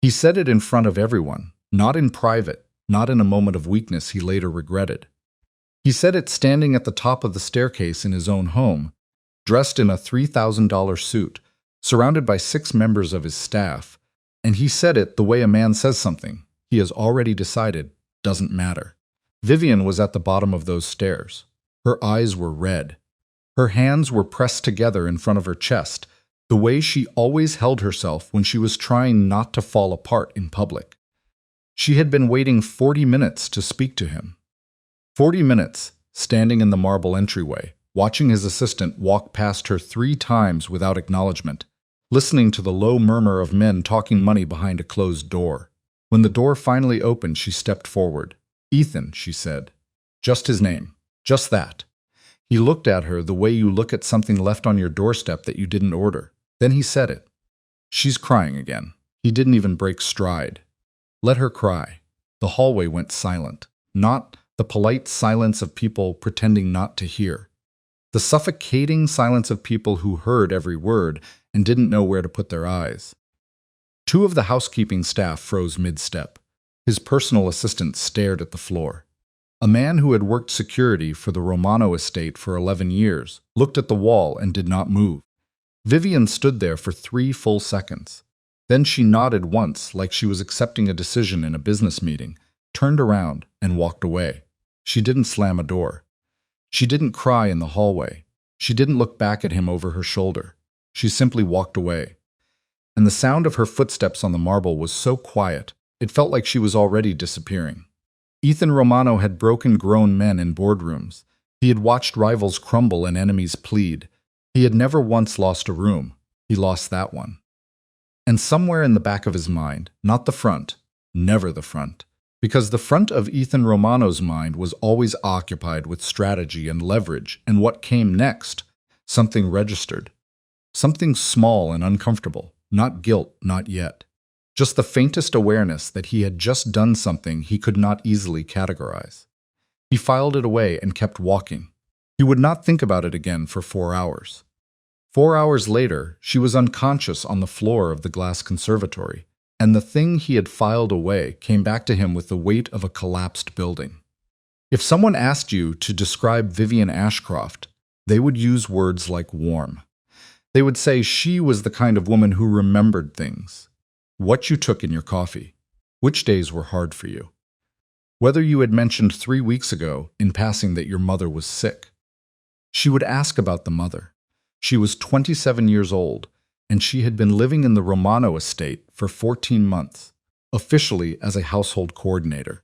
He said it in front of everyone, not in private, not in a moment of weakness he later regretted. He said it standing at the top of the staircase in his own home, dressed in a $3,000 suit, surrounded by 6 members of his staff, and he said it the way a man says something he has already decided doesn't matter. Vivian was at the bottom of those stairs. Her eyes were red. Her hands were pressed together in front of her chest, the way she always held herself when she was trying not to fall apart in public. She had been waiting 40 minutes to speak to him. 40 minutes, standing in the marble entryway, watching his assistant walk past her 3 times without acknowledgement, listening to the low murmur of men talking money behind a closed door. When the door finally opened, she stepped forward. "Ethan," she said. Just his name. Just that. He looked at her the way you look at something left on your doorstep that you didn't order. Then he said it. She's crying again. He didn't even break stride. Let her cry. The hallway went silent. Not the polite silence of people pretending not to hear. The suffocating silence of people who heard every word and didn't know where to put their eyes. 2 of the housekeeping staff froze mid-step. His personal assistant stared at the floor. A man who had worked security for the Romano estate for 11 years looked at the wall and did not move. Vivian stood there for 3 full seconds. Then she nodded once like she was accepting a decision in a business meeting, turned around, and walked away. She didn't slam a door. She didn't cry in the hallway. She didn't look back at him over her shoulder. She simply walked away. And the sound of her footsteps on the marble was so quiet, it felt like she was already disappearing. Ethan Romano had broken grown men in boardrooms. He had watched rivals crumble and enemies plead. He had never once lost a room. He lost that one. And somewhere in the back of his mind, not the front, never the front, because the front of Ethan Romano's mind was always occupied with strategy and leverage, and what came next, something registered. Something small and uncomfortable, not guilt, not yet. Just the faintest awareness that he had just done something he could not easily categorize. He filed it away and kept walking. He would not think about it again for 4 hours. 4 hours later, she was unconscious on the floor of the glass conservatory, and the thing he had filed away came back to him with the weight of a collapsed building. If someone asked you to describe Vivian Ashcroft, they would use words like warm. They would say she was the kind of woman who remembered things. What you took in your coffee. Which days were hard for you. Whether you had mentioned 3 weeks ago in passing that your mother was sick. She would ask about the mother. She was 27 years old, and she had been living in the Romano estate for 14 months, officially as a household coordinator.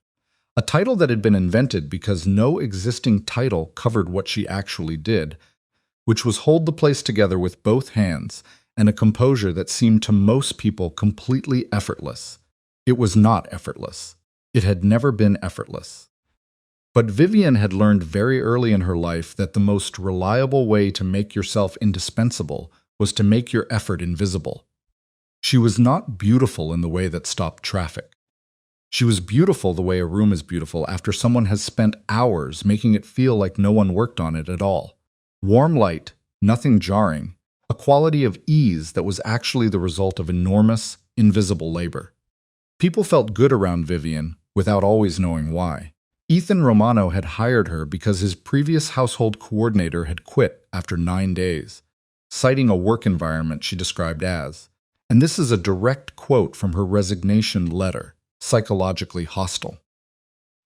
A title that had been invented because no existing title covered what she actually did, which was hold the place together with both hands and a composure that seemed to most people completely effortless. It was not effortless. It had never been effortless. But Vivian had learned very early in her life that the most reliable way to make yourself indispensable was to make your effort invisible. She was not beautiful in the way that stopped traffic. She was beautiful the way a room is beautiful after someone has spent hours making it feel like no one worked on it at all. Warm light, nothing jarring, a quality of ease that was actually the result of enormous, invisible labor. People felt good around Vivian without always knowing why. Ethan Romano had hired her because his previous household coordinator had quit after 9 days, citing a work environment she described as, and this is a direct quote from her resignation letter, psychologically hostile.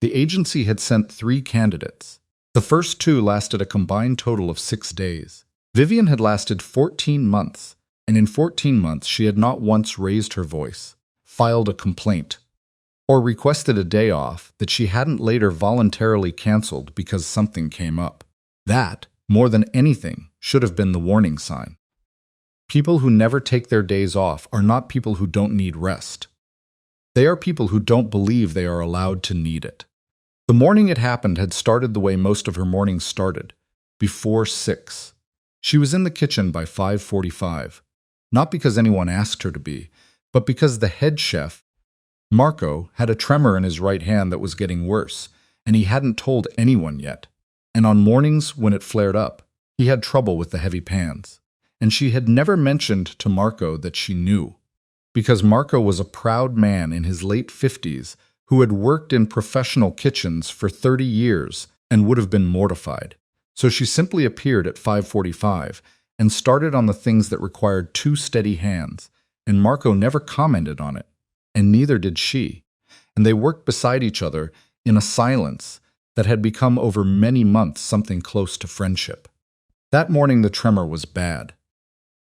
The agency had sent 3 candidates. The first 2 lasted a combined total of 6 days. Vivian had lasted 14 months, and in 14 months she had not once raised her voice, filed a complaint, or requested a day off that she hadn't later voluntarily canceled because something came up. That, more than anything, should have been the warning sign. People who never take their days off are not people who don't need rest. They are people who don't believe they are allowed to need it. The morning it happened had started the way most of her mornings started, before 6. She was in the kitchen by 5:45, not because anyone asked her to be, but because the head chef, Marco, had a tremor in his right hand that was getting worse, and he hadn't told anyone yet. And on mornings when it flared up, he had trouble with the heavy pans. And she had never mentioned to Marco that she knew. because Marco was a proud man in his late 50s who had worked in professional kitchens for 30 years and would have been mortified. So she simply appeared at 5:45 and started on the things that required two steady hands, and Marco never commented on it, and neither did she, and they worked beside each other in a silence that had become over many months something close to friendship. That morning the tremor was bad.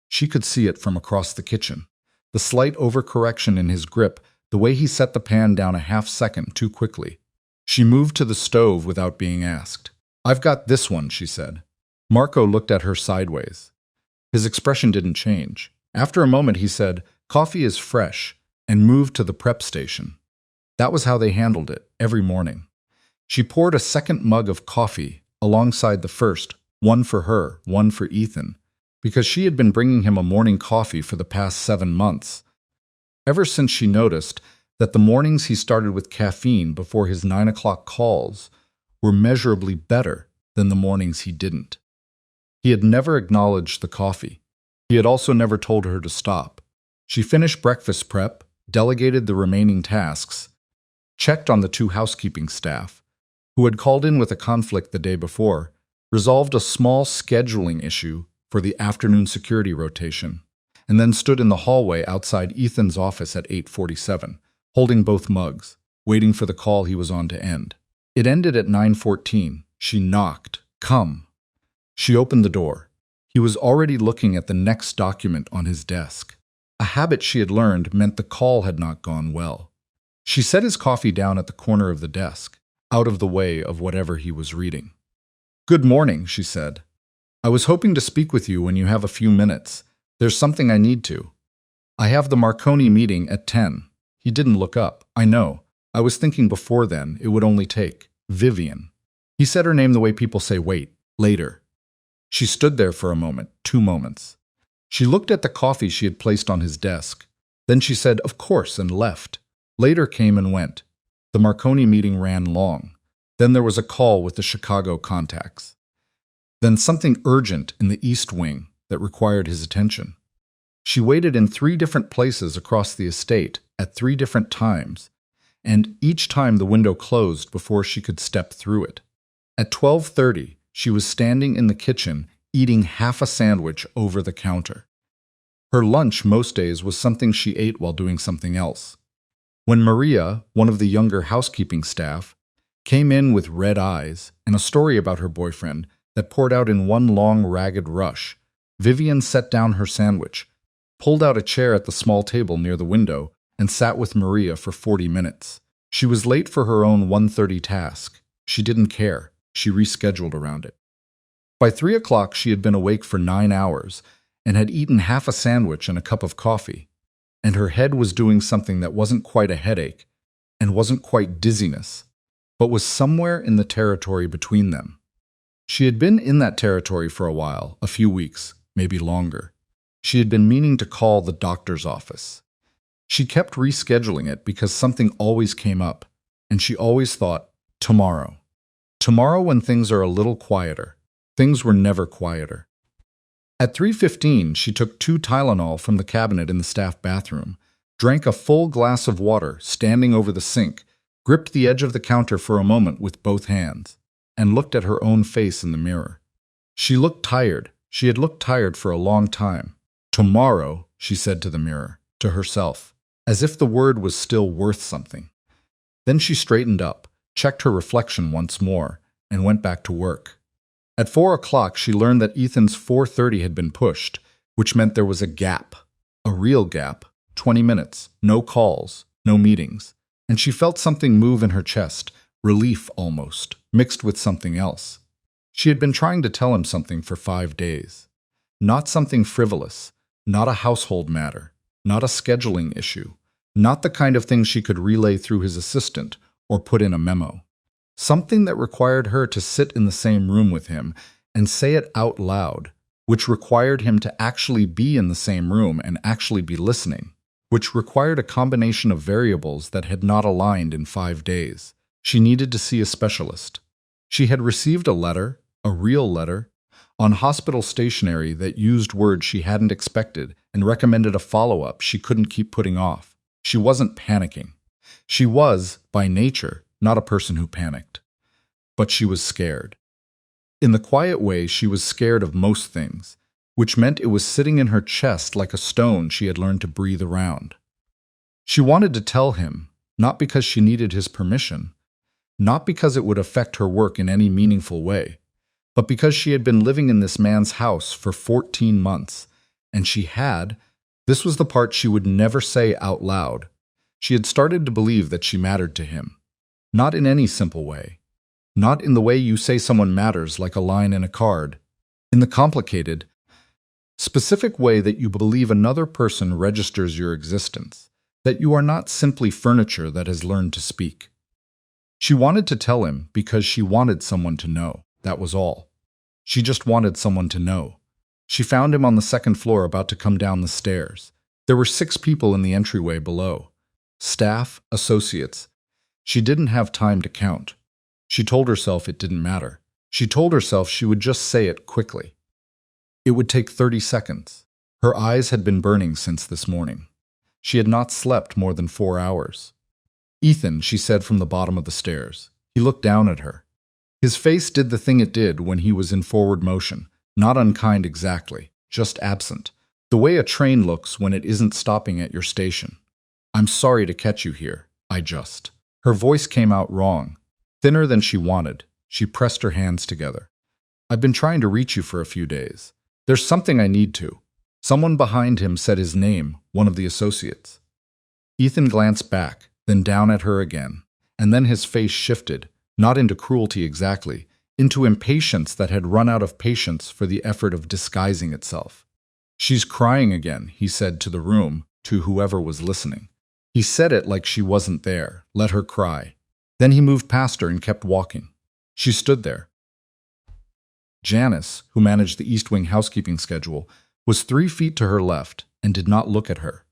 She could see it from across the kitchen. The slight overcorrection in his grip, the way he set the pan down a half-second too quickly. She moved to the stove without being asked. "I've got this one," she said. Marco looked at her sideways. His expression didn't change. After a moment he said, "Coffee is fresh," and moved to the prep station. That was how they handled it, every morning. She poured a second mug of coffee alongside the first, one for her, one for Ethan, because she had been bringing him a morning coffee for the past 7 months. Ever since she noticed that the mornings he started with caffeine before his 9 o'clock calls were measurably better than the mornings he didn't. He had never acknowledged the coffee. He had also never told her to stop. She finished breakfast prep, delegated the remaining tasks, checked on the 2 housekeeping staff, who had called in with a conflict the day before, resolved a small scheduling issue for the afternoon security rotation, and then stood in the hallway outside Ethan's office at 8:47, holding both mugs, waiting for the call he was on to end. It ended at 9:14. She knocked. "Come." She opened the door. He was already looking at the next document on his desk. A habit she had learned meant the call had not gone well. She set his coffee down at the corner of the desk, out of the way of whatever he was reading. "Good morning," she said. "I was hoping to speak with you when you have a few minutes. There's something I need to. I have the Marconi meeting at 10. He didn't look up. I know. I was thinking before then it would only take Vivian. He said her name the way people say wait, later. She stood there for a moment, 2 moments. She looked at the coffee she had placed on his desk. Then she said, "Of course," and left. Later came and went. The Marconi meeting ran long. Then there was a call with the Chicago contacts. Then something urgent in the East Wing that required his attention. She waited in 3 different places across the estate at 3 different times, and each time the window closed before she could step through it. At 12:30, she was standing in the kitchen eating half a sandwich over the counter. Her lunch most days was something she ate while doing something else. When Maria, one of the younger housekeeping staff, came in with red eyes and a story about her boyfriend that poured out in one long, ragged rush, Vivian set down her sandwich, pulled out a chair at the small table near the window, and sat with Maria for 40 minutes. She was late for her own 1:30 task. She didn't care. She rescheduled around it. By 3 o'clock, she had been awake for 9 hours and had eaten half a sandwich and a cup of coffee, and her head was doing something that wasn't quite a headache and wasn't quite dizziness, but was somewhere in the territory between them. She had been in that territory for a while, a few weeks, maybe longer. She had been meaning to call the doctor's office. She kept rescheduling it because something always came up, and she always thought, tomorrow. Tomorrow when things are a little quieter. Things were never quieter. At 3:15, she took 2 Tylenol from the cabinet in the staff bathroom, drank a full glass of water standing over the sink, gripped the edge of the counter for a moment with both hands, and looked at her own face in the mirror. She looked tired. She had looked tired for a long time. Tomorrow, she said to the mirror, to herself, as if the word was still worth something. Then she straightened up, checked her reflection once more, and went back to work. At 4 o'clock, she learned that Ethan's 4:30 had been pushed, which meant there was a gap, a real gap, 20 minutes, no calls, no meetings, and she felt something move in her chest, relief almost, mixed with something else. She had been trying to tell him something for 5 days. Not something frivolous, not a household matter, not a scheduling issue, not the kind of thing she could relay through his assistant or put in a memo. Something that required her to sit in the same room with him and say it out loud, which required him to actually be in the same room and actually be listening, which required a combination of variables that had not aligned in 5 days. She needed to see a specialist. She had received a letter, a real letter, on hospital stationery that used words she hadn't expected and recommended a follow-up she couldn't keep putting off. She wasn't panicking. She was, by nature, not a person who panicked. But she was scared. In the quiet way, she was scared of most things, which meant it was sitting in her chest like a stone she had learned to breathe around. She wanted to tell him, not because she needed his permission, not because it would affect her work in any meaningful way, but because she had been living in this man's house for 14 months, and this was the part she would never say out loud, she had started to believe that she mattered to him. Not in any simple way. Not in the way you say someone matters like a line in a card. In the complicated, specific way that you believe another person registers your existence, that you are not simply furniture that has learned to speak. She wanted to tell him because she wanted someone to know. That was all. She just wanted someone to know. She found him on the second floor about to come down the stairs. There were 6 people in the entryway below. Staff, associates. She didn't have time to count. She told herself it didn't matter. She told herself she would just say it quickly. It would take 30 seconds. Her eyes had been burning since this morning. She had not slept more than 4 hours. "Ethan," she said from the bottom of the stairs. He looked down at her. His face did the thing it did when he was in forward motion, not unkind exactly, just absent, the way a train looks when it isn't stopping at your station. "I'm sorry to catch you here. Her voice came out wrong, thinner than she wanted. She pressed her hands together. "I've been trying to reach you for a few days. There's something I need to." Someone behind him said his name, one of the associates. Ethan glanced back, then down at her again, and then his face shifted, not into cruelty exactly, into impatience that had run out of patience for the effort of disguising itself. "She's crying again," he said to the room, to whoever was listening. He said it like she wasn't there. Let her cry. Then he moved past her and kept walking. She stood there. Janice, who managed the East Wing housekeeping schedule, was 3 feet to her left and did not look at her.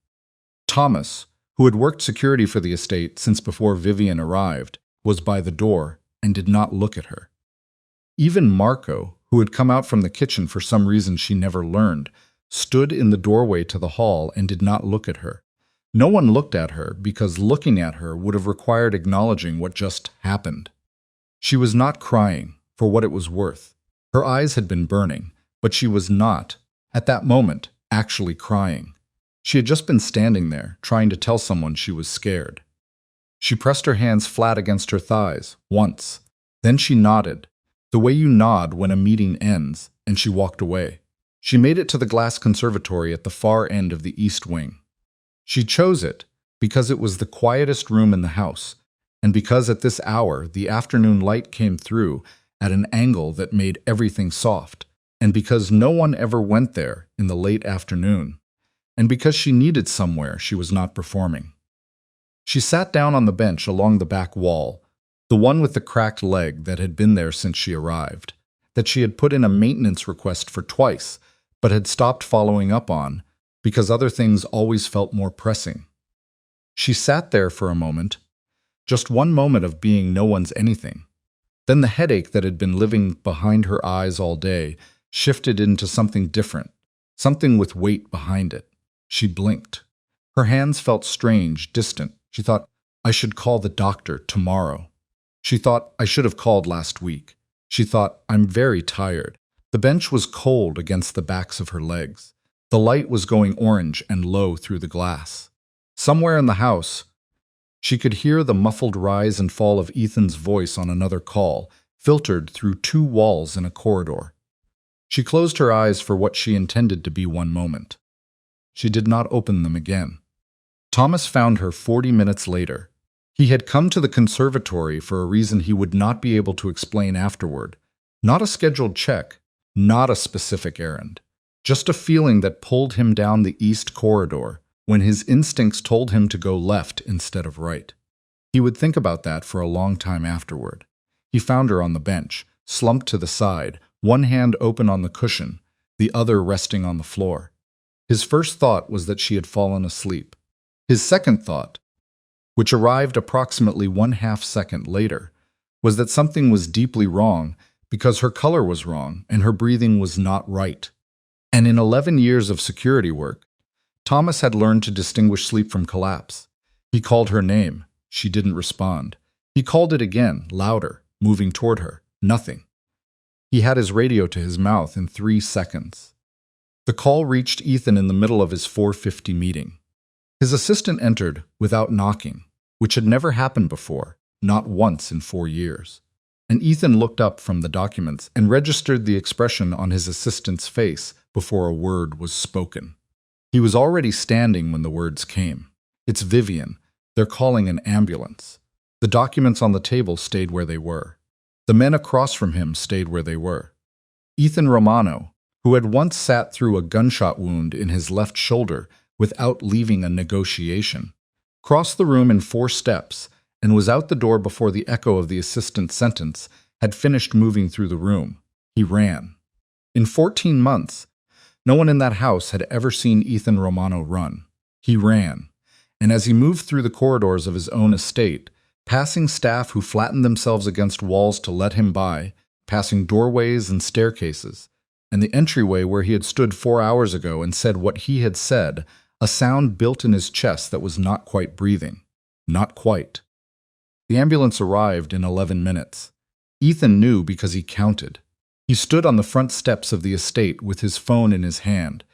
Thomas, who had worked security for the estate since before Vivian arrived, was by the door and did not look at her. Even Marco, who had come out from the kitchen for some reason she never learned, stood in the doorway to the hall and did not look at her. No one looked at her because looking at her would have required acknowledging what just happened. She was not crying, for what it was worth. Her eyes had been burning, but she was not, at that moment, actually crying. She had just been standing there, trying to tell someone she was scared. She pressed her hands flat against her thighs, once. Then she nodded, the way you nod when a meeting ends, and she walked away. She made it to the glass conservatory at the far end of the East Wing. She chose it because it was the quietest room in the house, and because at this hour the afternoon light came through at an angle that made everything soft, and because no one ever went there in the late afternoon, and because she needed somewhere she was not performing. She sat down on the bench along the back wall, the one with the cracked leg that had been there since she arrived, that she had put in a maintenance request for twice, but had stopped following up on, because other things always felt more pressing. She sat there for a moment, just one moment of being no one's anything. Then the headache that had been living behind her eyes all day shifted into something different, something with weight behind it. She blinked. Her hands felt strange, distant. She thought, "I should call the doctor tomorrow." She thought, "I should have called last week." She thought, "I'm very tired." The bench was cold against the backs of her legs. The light was going orange and low through the glass. Somewhere in the house, she could hear the muffled rise and fall of Ethan's voice on another call, filtered through 2 walls in a corridor. She closed her eyes for what she intended to be one moment. She did not open them again. Thomas found her 40 minutes later. He had come to the conservatory for a reason he would not be able to explain afterward. Not a scheduled check, not a specific errand. Just a feeling that pulled him down the east corridor when his instincts told him to go left instead of right. He would think about that for a long time afterward. He found her on the bench, slumped to the side, one hand open on the cushion, the other resting on the floor. His first thought was that she had fallen asleep. His second thought, which arrived approximately 1/2 second later, was that something was deeply wrong because her color was wrong and her breathing was not right. And in 11 years of security work, Thomas had learned to distinguish sleep from collapse. He called her name. She didn't respond. He called it again, louder, moving toward her. Nothing. He had his radio to his mouth in 3 seconds. The call reached Ethan in the middle of his 4:50 meeting. His assistant entered without knocking, which had never happened before, not once in 4 years. And Ethan looked up from the documents and registered the expression on his assistant's face before a word was spoken. He was already standing when the words came. "It's Vivian. They're calling an ambulance." The documents on the table stayed where they were. The men across from him stayed where they were. Ethan Romano, who had once sat through a gunshot wound in his left shoulder without leaving a negotiation, crossed the room in 4 steps and was out the door before the echo of the assistant's sentence had finished moving through the room. He ran. In 14 months, no one in that house had ever seen Ethan Romano run. He ran, and as he moved through the corridors of his own estate, passing staff who flattened themselves against walls to let him by, passing doorways and staircases, and the entryway where he had stood 4 hours ago and said what he had said, a sound built in his chest that was not quite breathing. Not quite. The ambulance arrived in 11 minutes. Ethan knew because he counted. He stood on the front steps of the estate with his phone in his hand,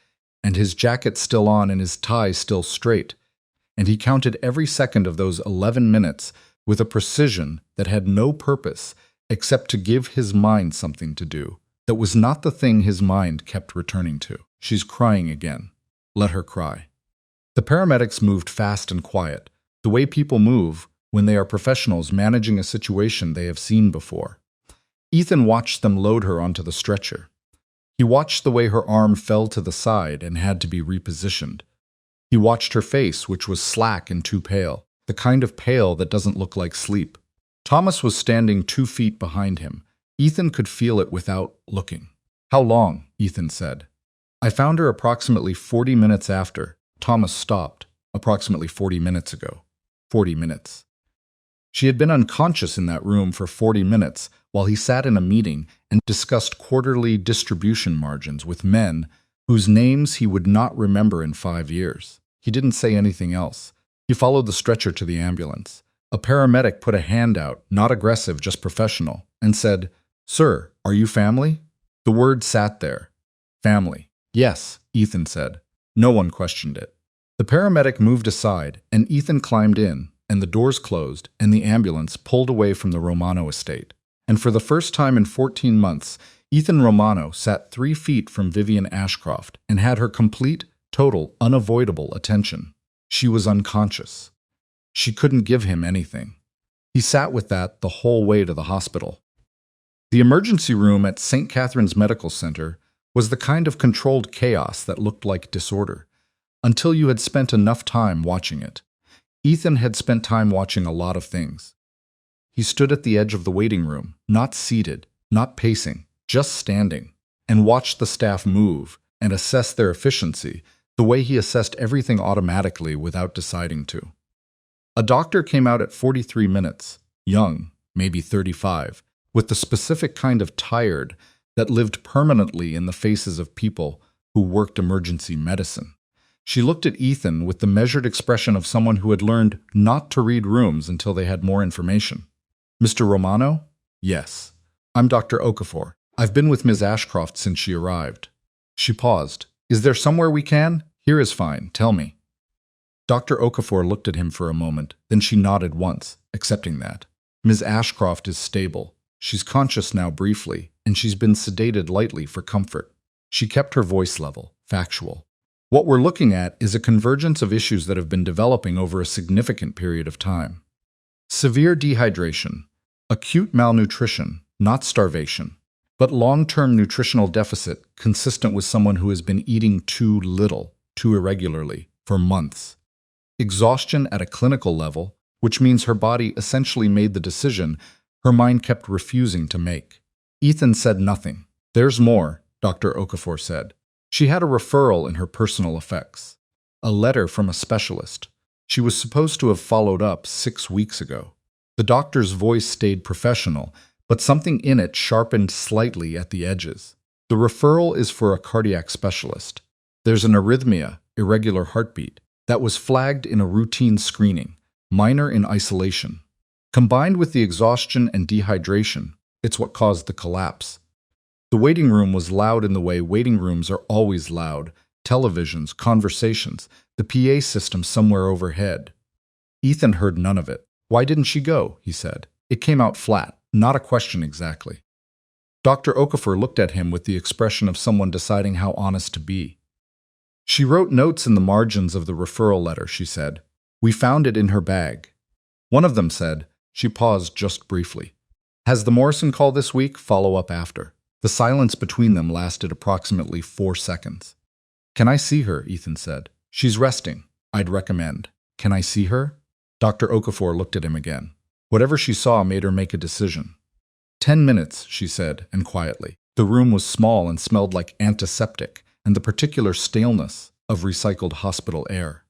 and his jacket still on and his tie still straight, and he counted every second of those 11 minutes with a precision that had no purpose except to give his mind something to do. That was not the thing his mind kept returning to. She's crying again. Let her cry. The paramedics moved fast and quiet, the way people move when they are professionals managing a situation they have seen before. Ethan watched them load her onto the stretcher. He watched the way her arm fell to the side and had to be repositioned. He watched her face, which was slack and too pale, the kind of pale that doesn't look like sleep. Thomas was standing 2 feet behind him. Ethan could feel it without looking. "How long?" Ethan said. "I found her approximately 40 minutes after." Thomas stopped. "Approximately 40 minutes ago." 40 minutes. She had been unconscious in that room for 40 minutes while he sat in a meeting and discussed quarterly distribution margins with men whose names he would not remember in 5 years. He didn't say anything else. He followed the stretcher to the ambulance. A paramedic put a hand out, not aggressive, just professional, and said, "Sir, are you family?" The word sat there. Family. "Yes," Ethan said. No one questioned it. The paramedic moved aside, and Ethan climbed in, and the doors closed, and the ambulance pulled away from the Romano estate. And for the first time in 14 months, Ethan Romano sat 3 feet from Vivian Ashcroft and had her complete, total, unavoidable attention. She was unconscious. She couldn't give him anything. He sat with that the whole way to the hospital. The emergency room at St. Catherine's Medical Center was the kind of controlled chaos that looked like disorder, until you had spent enough time watching it. Ethan had spent time watching a lot of things. He stood at the edge of the waiting room, not seated, not pacing, just standing, and watched the staff move and assess their efficiency the way he assessed everything automatically without deciding to. A doctor came out at 43 minutes, young, maybe 35, with the specific kind of tired that lived permanently in the faces of people who worked emergency medicine. She looked at Ethan with the measured expression of someone who had learned not to read rooms until they had more information. "Mr. Romano?" "Yes. I'm Dr. Okafor. I've been with Ms. Ashcroft since she arrived." She paused. "Is there somewhere we can?" "Here is fine. Tell me." Dr. Okafor looked at him for a moment, then she nodded once, accepting that. "Ms. Ashcroft is stable. She's conscious now briefly, and she's been sedated lightly for comfort." She kept her voice level, factual. "What we're looking at is a convergence of issues that have been developing over a significant period of time. Severe dehydration, acute malnutrition, not starvation, but long-term nutritional deficit consistent with someone who has been eating too little, too irregularly, for months. Exhaustion at a clinical level, which means her body essentially made the decision her mind kept refusing to make." Ethan said nothing. "There's more," Dr. Okafor said. She had a referral in her personal effects, a letter from a specialist. She was supposed to have followed up 6 weeks ago. The doctor's voice stayed professional, but something in it sharpened slightly at the edges. The referral is for a cardiac specialist. There's an arrhythmia, irregular heartbeat, that was flagged in a routine screening, minor in isolation. Combined with the exhaustion and dehydration, it's what caused the collapse. The waiting room was loud in the way waiting rooms are always loud. Televisions, conversations, the PA system somewhere overhead. Ethan heard none of it. "Why didn't she go?" he said. It came out flat, not a question exactly. Dr. Okafor looked at him with the expression of someone deciding how honest to be. "She wrote notes in the margins of the referral letter," she said. "We found it in her bag." One of them said. She paused just briefly. "Has the Morrison call this week? Follow up after." The silence between them lasted approximately 4 seconds. "Can I see her?" Ethan said. "She's resting. I'd recommend." "Can I see her?" Dr. Okafor looked at him again. Whatever she saw made her make a decision. 10 minutes, she said, and quietly. The room was small and smelled like antiseptic and the particular staleness of recycled hospital air.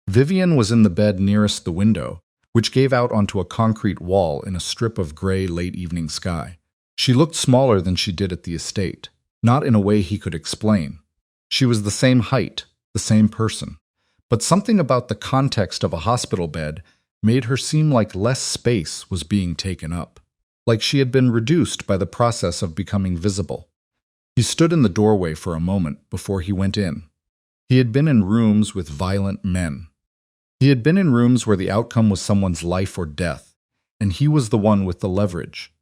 Vivian was in the bed nearest the window, which gave out onto a concrete wall in a strip of gray late-evening sky. She looked smaller than she did at the estate, not in a way he could explain. She was the same height, the same person, but something about the context of a hospital bed made her seem like less space was being taken up, like she had been reduced by the process of becoming visible. He stood in the doorway for a moment before he went in. He had been in rooms with violent men. He had been in rooms where the outcome was someone's life or death, and he was the one with the leverage.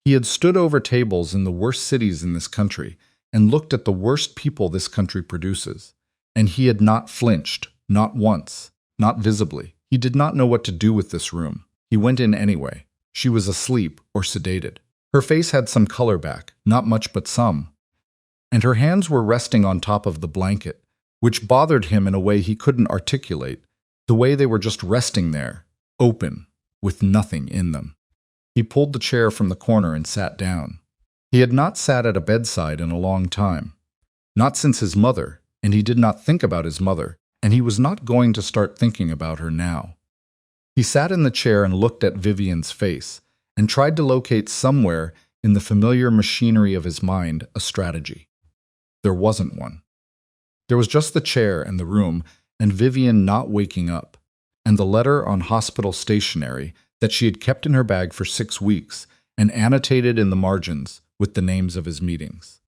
He had stood over tables in the worst cities in this country and looked at the worst people this country produces, and he had not flinched, not once, not visibly. He did not know what to do with this room. He went in anyway. She was asleep or sedated. Her face had some color back, not much but some, and her hands were resting on top of the blanket, which bothered him in a way he couldn't articulate, the way they were just resting there, open, with nothing in them. He pulled the chair from the corner and sat down. He had not sat at a bedside in a long time. Not since his mother, and he did not think about his mother, and he was not going to start thinking about her now. He sat in the chair and looked at Vivian's face, and tried to locate somewhere in the familiar machinery of his mind a strategy. There wasn't one. There was just the chair and the room, and Vivian not waking up, and the letter on hospital stationery that she had kept in her bag for 6 weeks and annotated in the margins with the names of his meetings.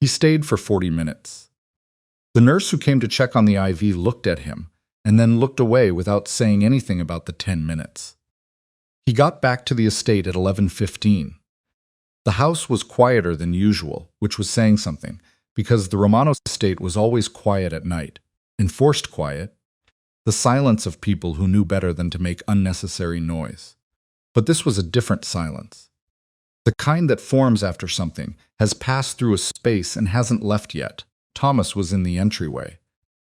He stayed for 40 minutes. The nurse who came to check on the IV looked at him and then looked away without saying anything about the 10 minutes. He got back to the estate at 11:15. The house was quieter than usual, which was saying something, because the Romano estate was always quiet at night, enforced quiet, the silence of people who knew better than to make unnecessary noise. But this was a different silence. The kind that forms after something, has passed through a space and hasn't left yet. Thomas was in the entryway.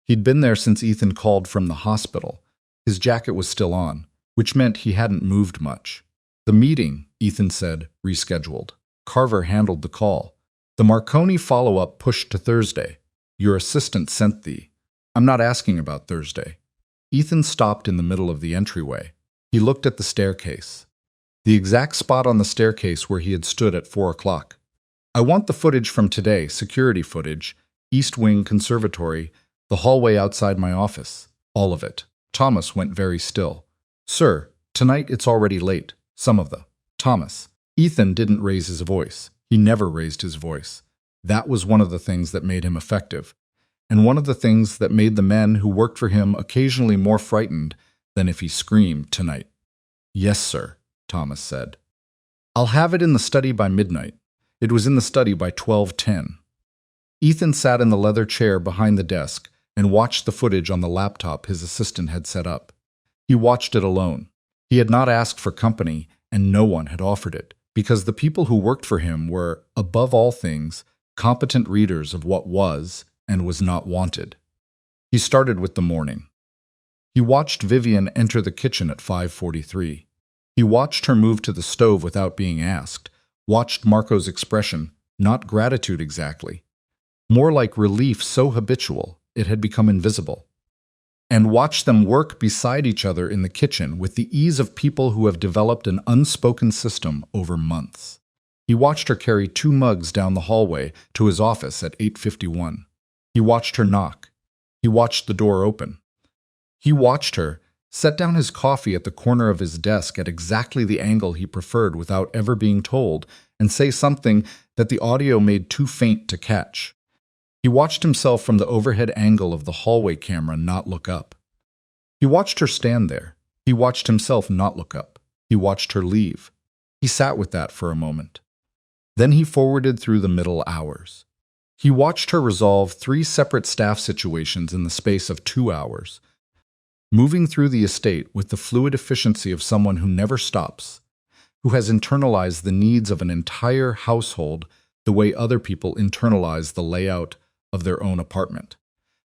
He'd been there since Ethan called from the hospital. His jacket was still on, which meant he hadn't moved much. The meeting, Ethan said, rescheduled. Carver handled the call. The Marconi follow-up pushed to Thursday. Your assistant sent thee. I'm not asking about Thursday. Ethan stopped in the middle of the entryway. He looked at the staircase. The exact spot on the staircase where he had stood at 4 o'clock. I want the footage from today, security footage, East Wing Conservatory, the hallway outside my office. All of it. Thomas went very still. Sir, tonight it's already late. Some of the. Thomas. Ethan didn't raise his voice. He never raised his voice. That was one of the things that made him effective, and one of the things that made the men who worked for him occasionally more frightened than if he screamed tonight. Yes, sir, Thomas said. I'll have it in the study by midnight. It was in the study by 12:10. Ethan sat in the leather chair behind the desk and watched the footage on the laptop his assistant had set up. He watched it alone. He had not asked for company, and no one had offered it, because the people who worked for him were, above all things, competent readers of what was and was not wanted. He started with the morning. He watched Vivian enter the kitchen at 5:43. He watched her move to the stove without being asked, watched Marco's expression, not gratitude exactly, more like relief so habitual it had become invisible, and watched them work beside each other in the kitchen with the ease of people who have developed an unspoken system over months. He watched her carry 2 mugs down the hallway to his office at 8:51. He watched her knock. He watched the door open. He watched her set down his coffee at the corner of his desk at exactly the angle he preferred without ever being told, and say something that the audio made too faint to catch. He watched himself from the overhead angle of the hallway camera not look up. He watched her stand there. He watched himself not look up. He watched her leave. He sat with that for a moment. Then he forwarded through the middle hours. He watched her resolve 3 separate staff situations in the space of 2 hours, moving through the estate with the fluid efficiency of someone who never stops, who has internalized the needs of an entire household the way other people internalize the layout of their own apartment.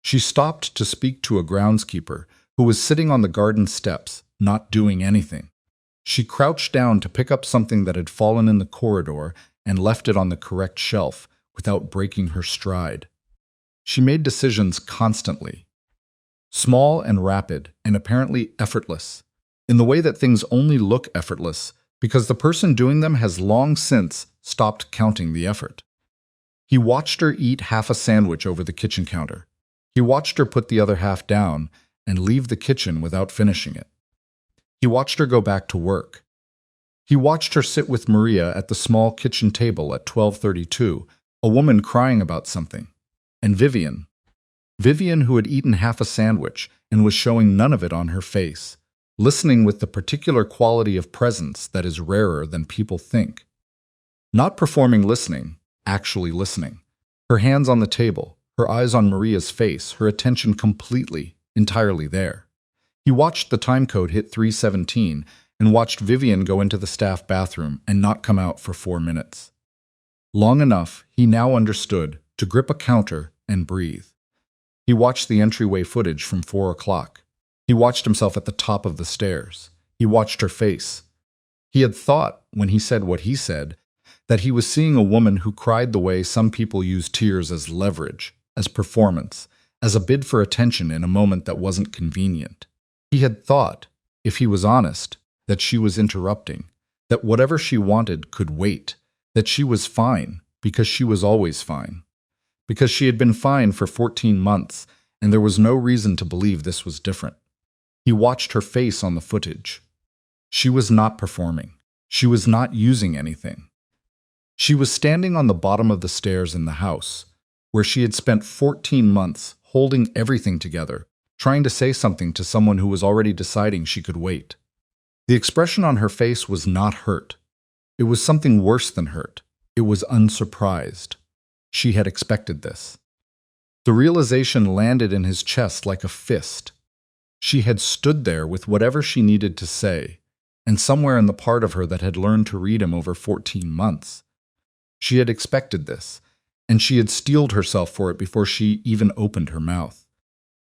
She stopped to speak to a groundskeeper who was sitting on the garden steps, not doing anything. She crouched down to pick up something that had fallen in the corridor and left it on the correct shelf without breaking her stride. She made decisions constantly, small and rapid and apparently effortless, in the way that things only look effortless because the person doing them has long since stopped counting the effort. He watched her eat half a sandwich over the kitchen counter. He watched her put the other half down and leave the kitchen without finishing it. He watched her go back to work. He watched her sit with Maria at the small kitchen table at 12:32, a woman crying about something, and Vivian, who had eaten half a sandwich and was showing none of it on her face, listening with the particular quality of presence that is rarer than people think. Not performing listening, actually listening. Her hands on the table, her eyes on Maria's face, her attention completely, entirely there. He watched the time code hit 3:17 and watched Vivian go into the staff bathroom and not come out for 4 minutes. Long enough, he now understood, to grip a counter and breathe. He watched the entryway footage from 4 o'clock. He watched himself at the top of the stairs. He watched her face. He had thought, when he said what he said, that he was seeing a woman who cried the way some people use tears as leverage, as performance, as a bid for attention in a moment that wasn't convenient. He had thought, if he was honest, that she was interrupting, that whatever she wanted could wait, that she was fine because she was always fine, because she had been fine for 14 months and there was no reason to believe this was different. He watched her face on the footage. She was not performing. She was not using anything. She was standing on the bottom of the stairs in the house, where she had spent 14 months holding everything together, trying to say something to someone who was already deciding she could wait. The expression on her face was not hurt. It was something worse than hurt. It was unsurprised. She had expected this. The realization landed in his chest like a fist. She had stood there with whatever she needed to say, and somewhere in the part of her that had learned to read him over 14 months. She had expected this, and she had steeled herself for it before she even opened her mouth.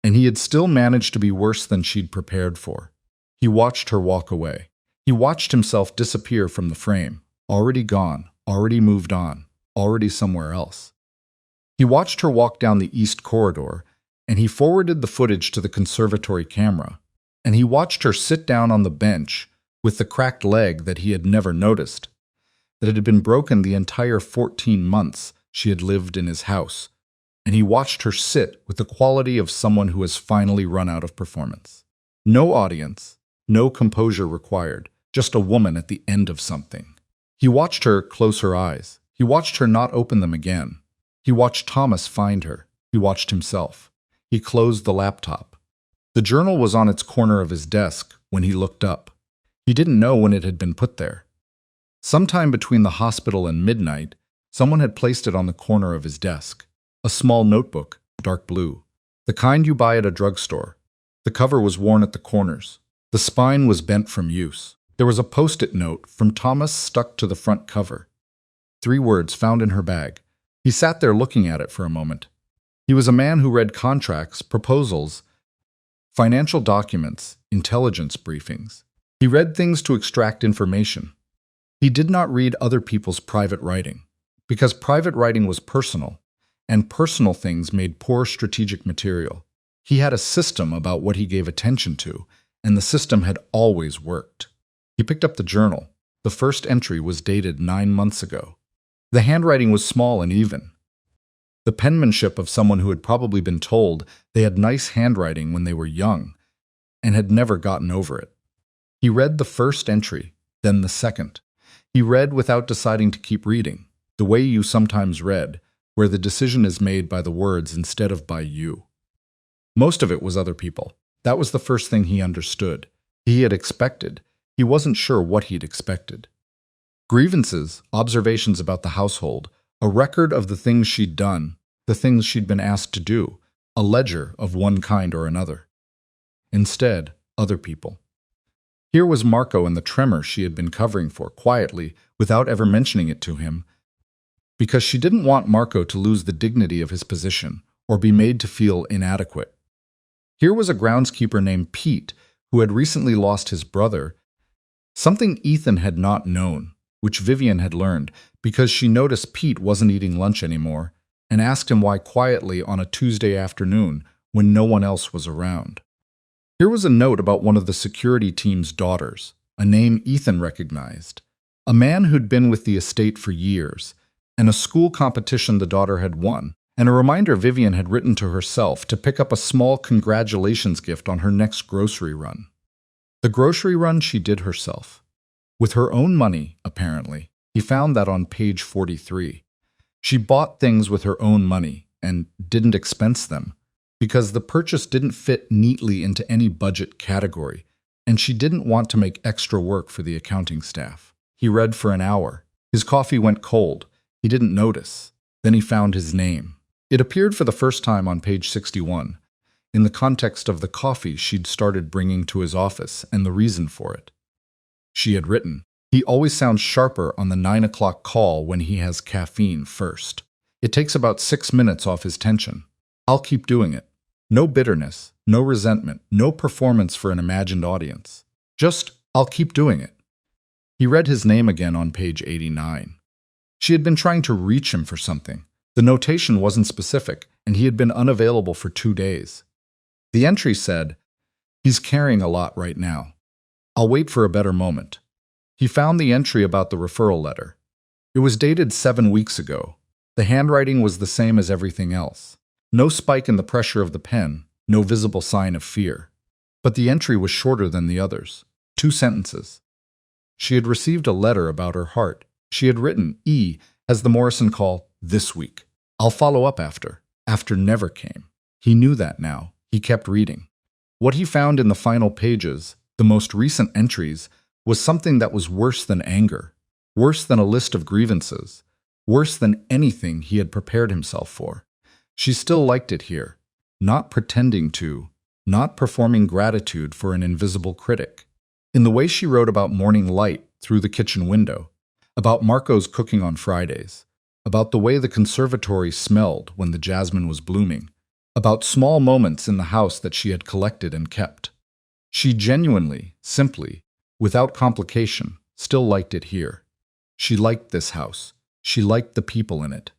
And he had still managed to be worse than she'd prepared for. He watched her walk away. He watched himself disappear from the frame, already gone, already moved on, already somewhere else. He watched her walk down the east corridor, and he forwarded the footage to the conservatory camera, and he watched her sit down on the bench with the cracked leg that he had never noticed, that it had been broken the entire 14 months she had lived in his house, and he watched her sit with the quality of someone who has finally run out of performance. No audience, no composure required, just a woman at the end of something. He watched her close her eyes. He watched her not open them again. He watched Thomas find her. He watched himself. He closed the laptop. The journal was on its corner of his desk when he looked up. He didn't know when it had been put there. Sometime between the hospital and midnight, someone had placed it on the corner of his desk. A small notebook, dark blue, the kind you buy at a drugstore. The cover was worn at the corners. The spine was bent from use. There was a post-it note from Thomas stuck to the front cover. 3 words found in her bag. He sat there looking at it for a moment. He was a man who read contracts, proposals, financial documents, intelligence briefings. He read things to extract information. He did not read other people's private writing, because private writing was personal, and personal things made poor strategic material. He had a system about what he gave attention to, and the system had always worked. He picked up the journal. The first entry was dated 9 months ago. The handwriting was small and even. The penmanship of someone who had probably been told they had nice handwriting when they were young and had never gotten over it. He read the first entry, then the second. He read without deciding to keep reading, the way you sometimes read, where the decision is made by the words instead of by you. Most of it was other people. That was the first thing he understood. He had expected. He wasn't sure what he'd expected. Grievances, observations about the household, a record of the things she'd done, the things she'd been asked to do, a ledger of one kind or another. Instead, other people. Here was Marco and the tremor she had been covering for, quietly, without ever mentioning it to him, because she didn't want Marco to lose the dignity of his position or be made to feel inadequate. Here was a groundskeeper named Pete who had recently lost his brother, something Ethan had not known, which Vivian had learned because she noticed Pete wasn't eating lunch anymore and asked him why quietly on a Tuesday afternoon when no one else was around. Here was a note about one of the security team's daughters, a name Ethan recognized, a man who'd been with the estate for years, and a school competition the daughter had won, and a reminder Vivian had written to herself to pick up a small congratulations gift on her next grocery run. The grocery run she did herself. With her own money, apparently. He found that on page 43. She bought things with her own money and didn't expense them because the purchase didn't fit neatly into any budget category, and she didn't want to make extra work for the accounting staff. He read for an hour. His coffee went cold. He didn't notice. Then he found his name. It appeared for the first time on page 61, in the context of the coffee she'd started bringing to his office and the reason for it. She had written, "He always sounds sharper on the 9 o'clock call when he has caffeine first. It takes about 6 minutes off his tension. I'll keep doing it. No bitterness, no resentment, no performance for an imagined audience. Just, I'll keep doing it." He read his name again on page 89. She had been trying to reach him for something. The notation wasn't specific, and he had been unavailable for 2 days. The entry said, "He's carrying a lot right now. I'll wait for a better moment." He found the entry about the referral letter. It was dated 7 weeks ago. The handwriting was the same as everything else. No spike in the pressure of the pen, no visible sign of fear. But the entry was shorter than the others. 2 sentences. She had received a letter about her heart. She had written, as the Morrison call, this week. I'll follow up after. After never came. He knew that now. He kept reading. What he found in the final pages, the most recent entries, was something that was worse than anger, worse than a list of grievances, worse than anything he had prepared himself for. She still liked it here, not pretending to, not performing gratitude for an invisible critic. In the way she wrote about morning light through the kitchen window, about Marco's cooking on Fridays, about the way the conservatory smelled when the jasmine was blooming, about small moments in the house that she had collected and kept. She genuinely, simply, without complication, still liked it here. She liked this house. She liked the people in it.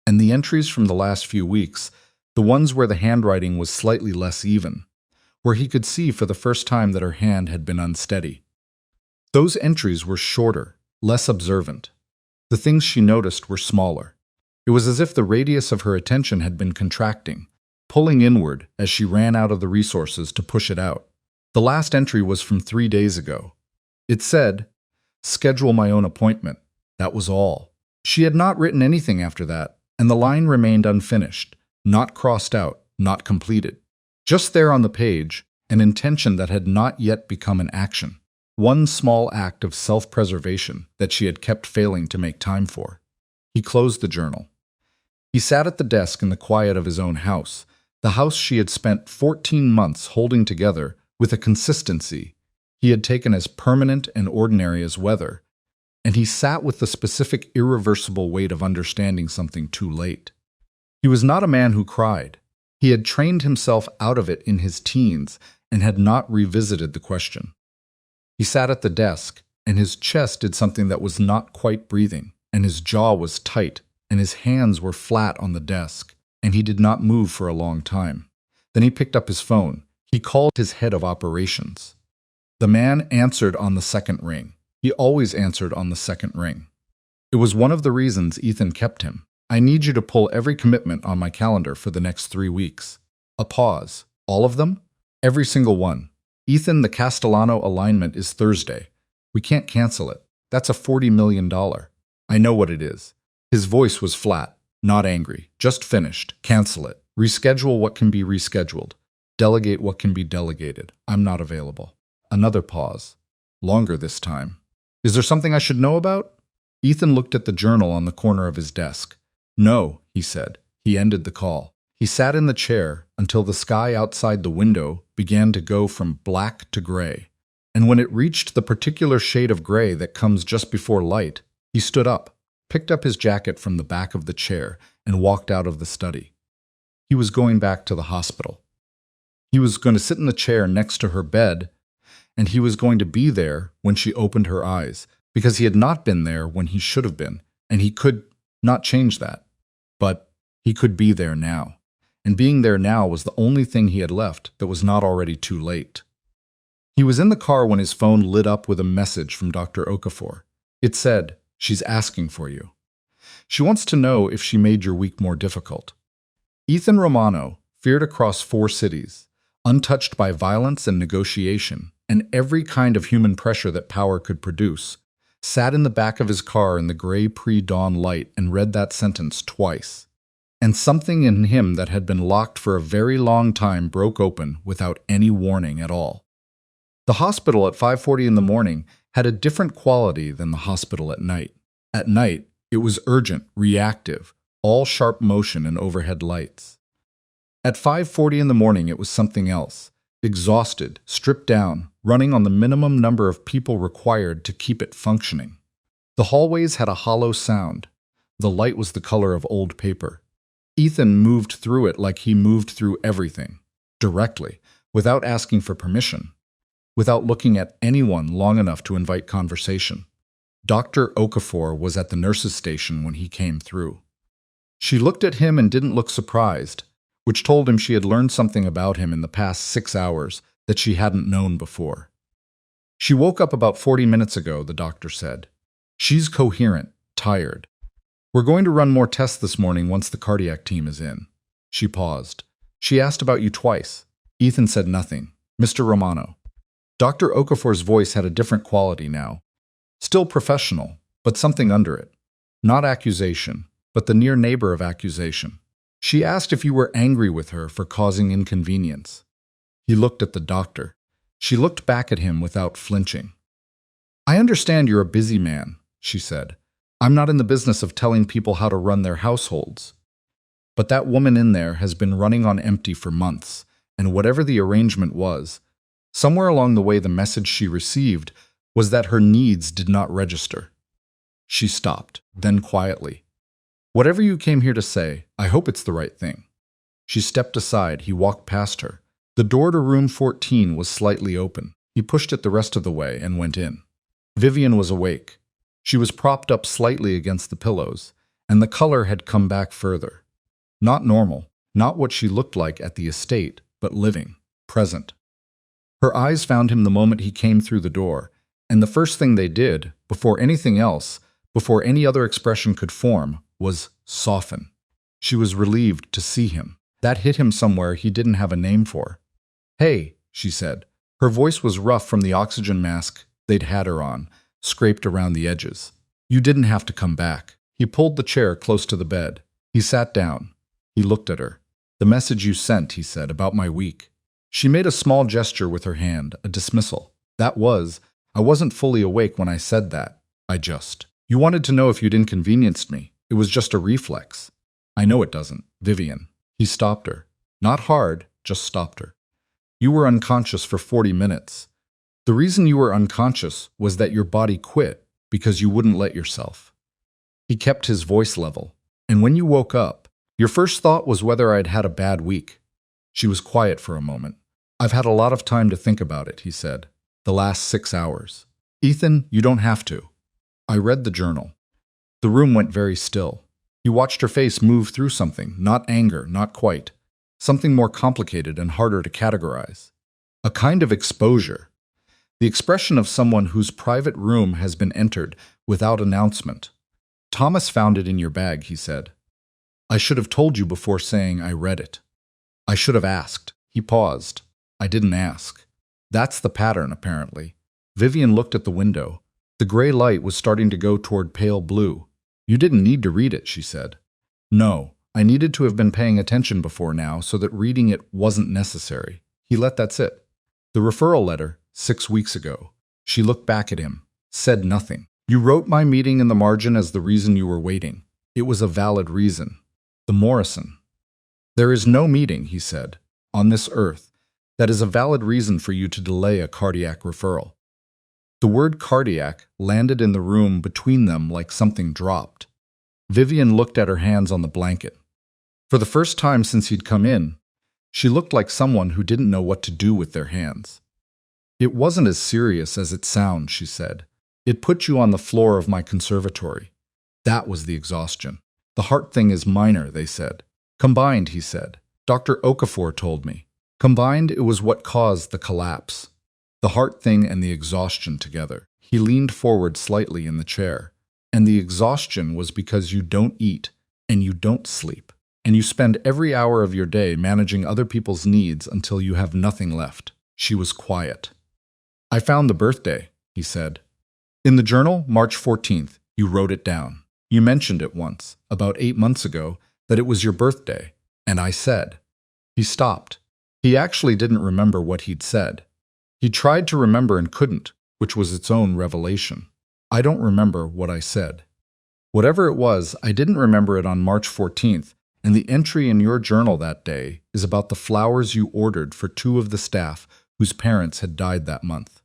And the entries from the last few weeks, the ones where the handwriting was slightly less even, where he could see for the first time that her hand had been unsteady. Those entries were shorter, less observant. The things she noticed were smaller. It was as if the radius of her attention had been contracting, pulling inward as she ran out of the resources to push it out. The last entry was from 3 days ago. It said, "Schedule my own appointment." That was all. She had not written anything after that, and the line remained unfinished, not crossed out, not completed. Just there on the page, an intention that had not yet become an action. One small act of self-preservation that she had kept failing to make time for. He closed the journal. He sat at the desk in the quiet of his own house, the house she had spent 14 months holding together with a consistency he had taken as permanent and ordinary as weather, and he sat with the specific irreversible weight of understanding something too late. He was not a man who cried. He had trained himself out of it in his teens and had not revisited the question. He sat at the desk, and his chest did something that was not quite breathing, and his jaw was tight, and his hands were flat on the desk, and he did not move for a long time. Then he picked up his phone. He called his head of operations. The man answered on the second ring. He always answered on the second ring. It was one of the reasons Ethan kept him. I need you to pull every commitment on my calendar for the next 3 weeks. A pause. All of them? Every single one. Ethan, the Castellano alignment is Thursday. We can't cancel it. That's a $40 million. I know what it is. His voice was flat, not angry. Just finished. Cancel it. Reschedule what can be rescheduled. Delegate what can be delegated. I'm not available. Another pause. Longer this time. Is there something I should know about? Ethan looked at the journal on the corner of his desk. No, he said. He ended the call. He sat in the chair until the sky outside the window began to go from black to gray. And when it reached the particular shade of gray that comes just before light, he stood up, picked up his jacket from the back of the chair, and walked out of the study. He was going back to the hospital. He was going to sit in the chair next to her bed, and he was going to be there when she opened her eyes, because he had not been there when he should have been, and he could not change that. But he could be there now. And being there now was the only thing he had left that was not already too late. He was in the car when his phone lit up with a message from Dr. Okafor. It said, "She's asking for you. She wants to know if she made your week more difficult." Ethan Romano, feared across 4 cities, untouched by violence and negotiation, and every kind of human pressure that power could produce, sat in the back of his car in the gray pre-dawn light and read that sentence twice. And something in him that had been locked for a very long time broke open without any warning at all. The hospital at 5:40 in the morning had a different quality than the hospital at night. At night, it was urgent, reactive, all sharp motion and overhead lights. At 5:40 in the morning, it was something else. Exhausted, stripped down, running on the minimum number of people required to keep it functioning. The hallways had a hollow sound. The light was the color of old paper. Ethan moved through it like he moved through everything, directly, without asking for permission, without looking at anyone long enough to invite conversation. Dr. Okafor was at the nurse's station when he came through. She looked at him and didn't look surprised, which told him she had learned something about him in the past 6 hours that she hadn't known before. She woke up about 40 minutes ago, the doctor said. She's coherent, tired. We're going to run more tests this morning once the cardiac team is in. She paused. She asked about you twice. Ethan said nothing. Mr. Romano. Dr. Okafor's voice had a different quality now. Still professional, but something under it. Not accusation, but the near neighbor of accusation. She asked if you were angry with her for causing inconvenience. He looked at the doctor. She looked back at him without flinching. I understand you're a busy man, she said. I'm not in the business of telling people how to run their households. But that woman in there has been running on empty for months, and whatever the arrangement was, somewhere along the way the message she received was that her needs did not register. She stopped, then quietly. Whatever you came here to say, I hope it's the right thing. She stepped aside. He walked past her. The door to room 14 was slightly open. He pushed it the rest of the way and went in. Vivian was awake. She was propped up slightly against the pillows, and the color had come back further. Not normal, not what she looked like at the estate, but living, present. Her eyes found him the moment he came through the door, and the first thing they did, before anything else, before any other expression could form, was soften. She was relieved to see him. That hit him somewhere he didn't have a name for. Hey, she said. Her voice was rough from the oxygen mask they'd had her on, scraped around the edges. You didn't have to come back. He pulled the chair close to the bed. He sat down. He looked at her. The message you sent, he said, about my week. She made a small gesture with her hand, a dismissal. That was, I wasn't fully awake when I said that. You wanted to know if you'd inconvenienced me. It was just a reflex. I know it doesn't. Vivian. He stopped her. Not hard, just stopped her. You were unconscious for 40 minutes. The reason you were unconscious was that your body quit because you wouldn't let yourself. He kept his voice level. And when you woke up, your first thought was whether I'd had a bad week. She was quiet for a moment. I've had a lot of time to think about it, he said. The last 6 hours. Ethan, you don't have to. I read the journal. The room went very still. He watched her face move through something, not anger, not quite. Something more complicated and harder to categorize. A kind of exposure. The expression of someone whose private room has been entered without announcement. Thomas found it in your bag, he said. I should have told you before saying I read it. I should have asked. He paused. I didn't ask. That's the pattern, apparently. Vivian looked at the window. The gray light was starting to go toward pale blue. You didn't need to read it, she said. No, I needed to have been paying attention before now so that reading it wasn't necessary. He let that sit. The referral letter, 6 weeks ago. She looked back at him, said nothing. You wrote my meeting in the margin as the reason you were waiting. It was a valid reason. The Morrison. There is no meeting, he said, on this earth that is a valid reason for you to delay a cardiac referral. The word cardiac landed in the room between them like something dropped. Vivian looked at her hands on the blanket. For the first time since he'd come in, she looked like someone who didn't know what to do with their hands. It wasn't as serious as it sounds, she said. It put you on the floor of my conservatory. That was the exhaustion. The heart thing is minor, they said. Combined, he said. Dr. Okafor told me. Combined, it was what caused the collapse. The heart thing and the exhaustion together. He leaned forward slightly in the chair. And the exhaustion was because you don't eat, and you don't sleep, and you spend every hour of your day managing other people's needs until you have nothing left. She was quiet. I found the birthday, he said. In the journal, March 14th, you wrote it down. You mentioned it once, about 8 months ago, that it was your birthday, and I said. He stopped. He actually didn't remember what he'd said. He tried to remember and couldn't, which was its own revelation. I don't remember what I said. Whatever it was, I didn't remember it on March 14th, and the entry in your journal that day is about the flowers you ordered for 2 of the staff whose parents had died that month.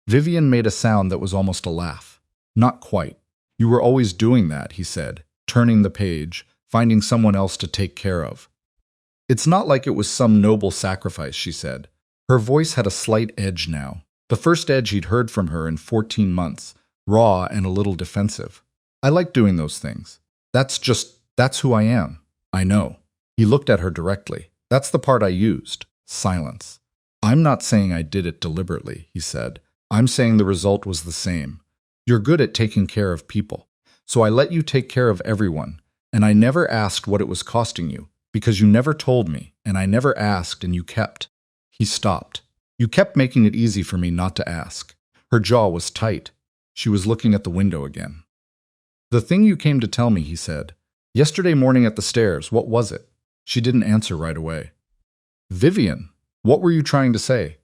Vivian made a sound that was almost a laugh. Not quite. You were always doing that, he said, turning the page, finding someone else to take care of. It's not like it was some noble sacrifice, she said. Her voice had a slight edge now, the first edge he'd heard from her in 14 months, raw and a little defensive. I like doing those things. That's who I am. I know. He looked at her directly. That's the part I used. Silence. I'm not saying I did it deliberately, he said. I'm saying the result was the same. You're good at taking care of people. So I let you take care of everyone, and I never asked what it was costing you, because you never told me, and I never asked and you kept. He stopped. You kept making it easy for me not to ask. Her jaw was tight. She was looking at the window again. The thing you came to tell me, he said. Yesterday morning at the stairs, what was it? She didn't answer right away. Vivian, what were you trying to say?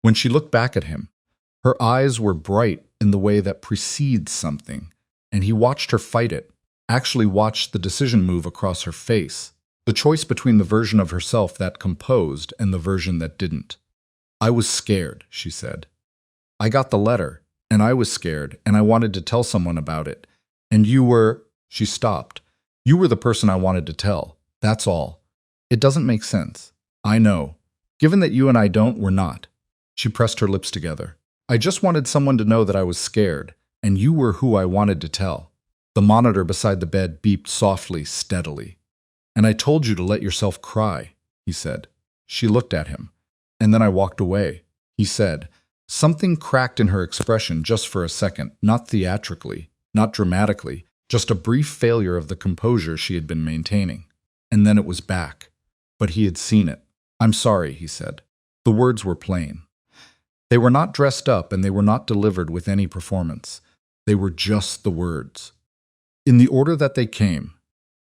When she looked back at him, her eyes were bright in the way that precedes something, and he watched her fight it, actually watched the decision move across her face, the choice between the version of herself that composed and the version that didn't. I was scared, she said. I got the letter, and I was scared, and I wanted to tell someone about it. And you were, she stopped. You were the person I wanted to tell. That's all. It doesn't make sense. I know. Given that you and I don't, we're not. She pressed her lips together. I just wanted someone to know that I was scared, and you were who I wanted to tell. The monitor beside the bed beeped softly, steadily. And I told you to let yourself cry, he said. She looked at him. And then I walked away, he said. Something cracked in her expression just for a second, not theatrically, not dramatically, just a brief failure of the composure she had been maintaining. And then it was back. But he had seen it. I'm sorry, he said. The words were plain. They were not dressed up and they were not delivered with any performance. They were just the words. In the order that they came,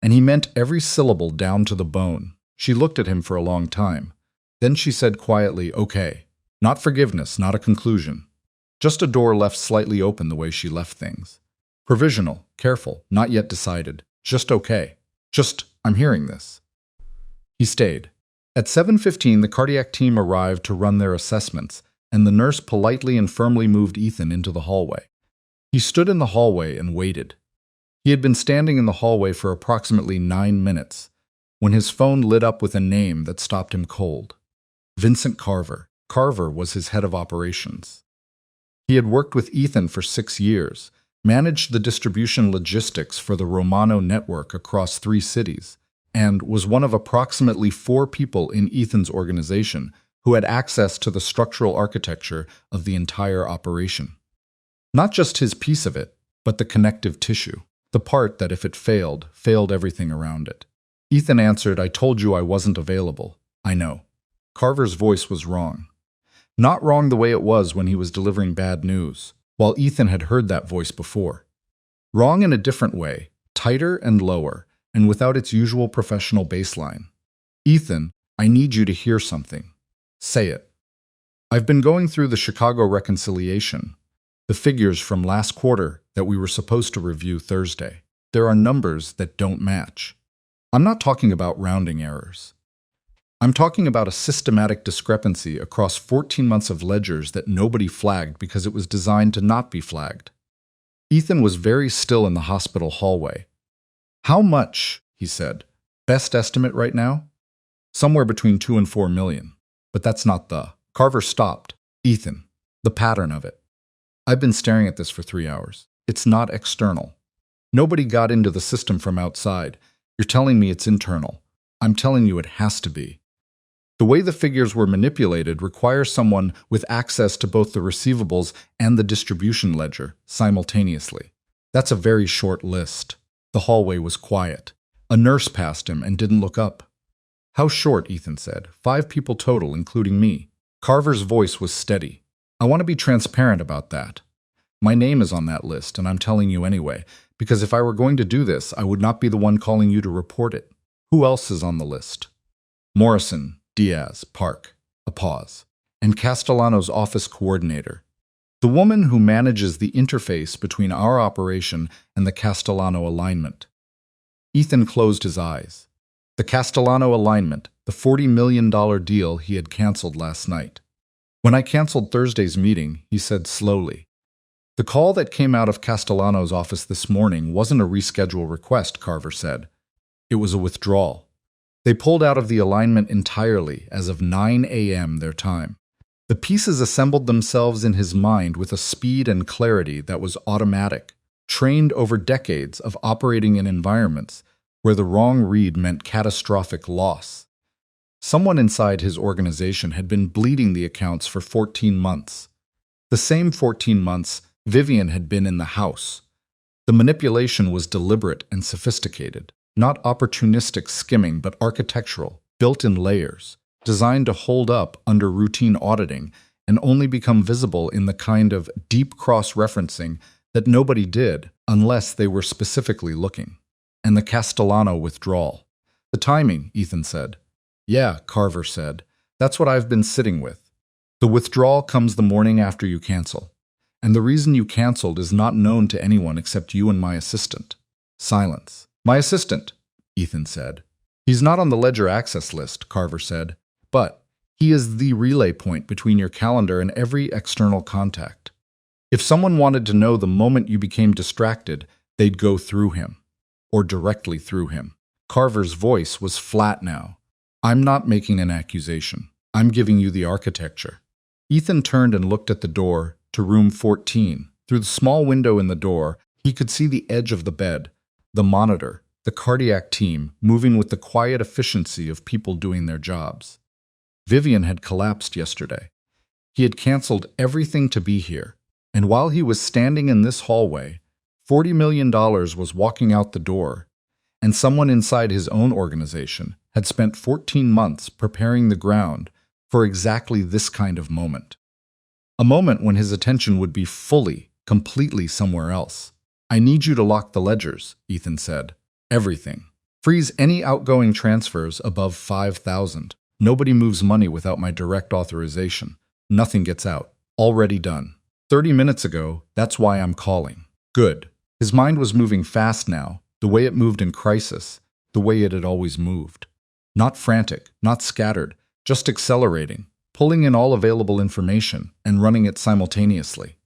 and he meant every syllable down to the bone. She looked at him for a long time. Then she said quietly, okay. Not forgiveness, not a conclusion. Just a door left slightly open the way she left things. Provisional, careful, not yet decided. Just okay. Just, I'm hearing this. He stayed. At 7:15, the cardiac team arrived to run their assessments, and the nurse politely and firmly moved Ethan into the hallway. He stood in the hallway and waited. He had been standing in the hallway for approximately 9 minutes, when his phone lit up with a name that stopped him cold. Vincent Carver. Carver was his head of operations. He had worked with Ethan for 6 years, managed the distribution logistics for the Romano network across 3 cities, and was one of approximately 4 people in Ethan's organization who had access to the structural architecture of the entire operation. Not just his piece of it, but the connective tissue. The part that if it failed, failed everything around it. Ethan answered, "I told you I wasn't available. I know." Carver's voice was wrong. Not wrong the way it was when he was delivering bad news, while Ethan had heard that voice before. Wrong in a different way, tighter and lower, and without its usual professional baseline. "Ethan, I need you to hear something. Say it." "I've been going through the Chicago reconciliation, the figures from last quarter that we were supposed to review Thursday. There are numbers that don't match. I'm not talking about rounding errors. I'm talking about a systematic discrepancy across 14 months of ledgers that nobody flagged because it was designed to not be flagged." Ethan was very still in the hospital hallway. "How much?" he said. "Best estimate right now? Somewhere between 2 and 4 million. But that's not the..." Carver stopped. "Ethan, the pattern of it. I've been staring at this for 3 hours. It's not external. Nobody got into the system from outside. You're telling me it's internal. I'm telling you it has to be. The way the figures were manipulated requires someone with access to both the receivables and the distribution ledger simultaneously. That's a very short list." The hallway was quiet. A nurse passed him and didn't look up. "How short?" Ethan said. 5 people total, including me." Carver's voice was steady. "I want to be transparent about that. My name is on that list, and I'm telling you anyway, because if I were going to do this, I would not be the one calling you to report it. Who else is on the list?" "Morrison, Diaz, Park," a pause, "and Castellano's office coordinator. The woman who manages the interface between our operation and the Castellano alignment." Ethan closed his eyes. The Castellano alignment, the $40 million deal he had canceled last night. "When I canceled Thursday's meeting," he said slowly. "The call that came out of Castellano's office this morning wasn't a reschedule request," Carver said. "It was a withdrawal. They pulled out of the alignment entirely as of 9 a.m. their time. The pieces assembled themselves in his mind with a speed and clarity that was automatic, trained over decades of operating in environments where the wrong read meant catastrophic loss. Someone inside his organization had been bleeding the accounts for 14 months. The same 14 months Vivian had been in the house. The manipulation was deliberate and sophisticated. Not opportunistic skimming, but architectural, built in layers, designed to hold up under routine auditing and only become visible in the kind of deep cross-referencing that nobody did unless they were specifically looking. And the Castellano withdrawal. "The timing," Ethan said. "Yeah," Carver said. "That's what I've been sitting with. The withdrawal comes the morning after you cancel. And the reason you canceled is not known to anyone except you and my assistant." Silence. "My assistant," Ethan said. "He's not on the ledger access list," Carver said. "But he is the relay point between your calendar and every external contact. If someone wanted to know the moment you became distracted, they'd go through him. Or directly through him." Carver's voice was flat now. "I'm not making an accusation. I'm giving you the architecture." Ethan turned and looked at the door to room 14. Through the small window in the door, he could see the edge of the bed, the monitor, the cardiac team moving with the quiet efficiency of people doing their jobs. Vivian had collapsed yesterday. He had canceled everything to be here, and while he was standing in this hallway, $40 million was walking out the door, and someone inside his own organization had spent 14 months preparing the ground for exactly this kind of moment. A moment when his attention would be fully, completely somewhere else. "I need you to lock the ledgers," Ethan said. "Everything. Freeze any outgoing transfers above 5,000. Nobody moves money without my direct authorization. Nothing gets out. Already done. 30 minutes ago, that's why I'm calling." Good. His mind was moving fast now, the way it moved in crisis, the way it had always moved. Not frantic, not scattered, just accelerating, pulling in all available information and running it simultaneously.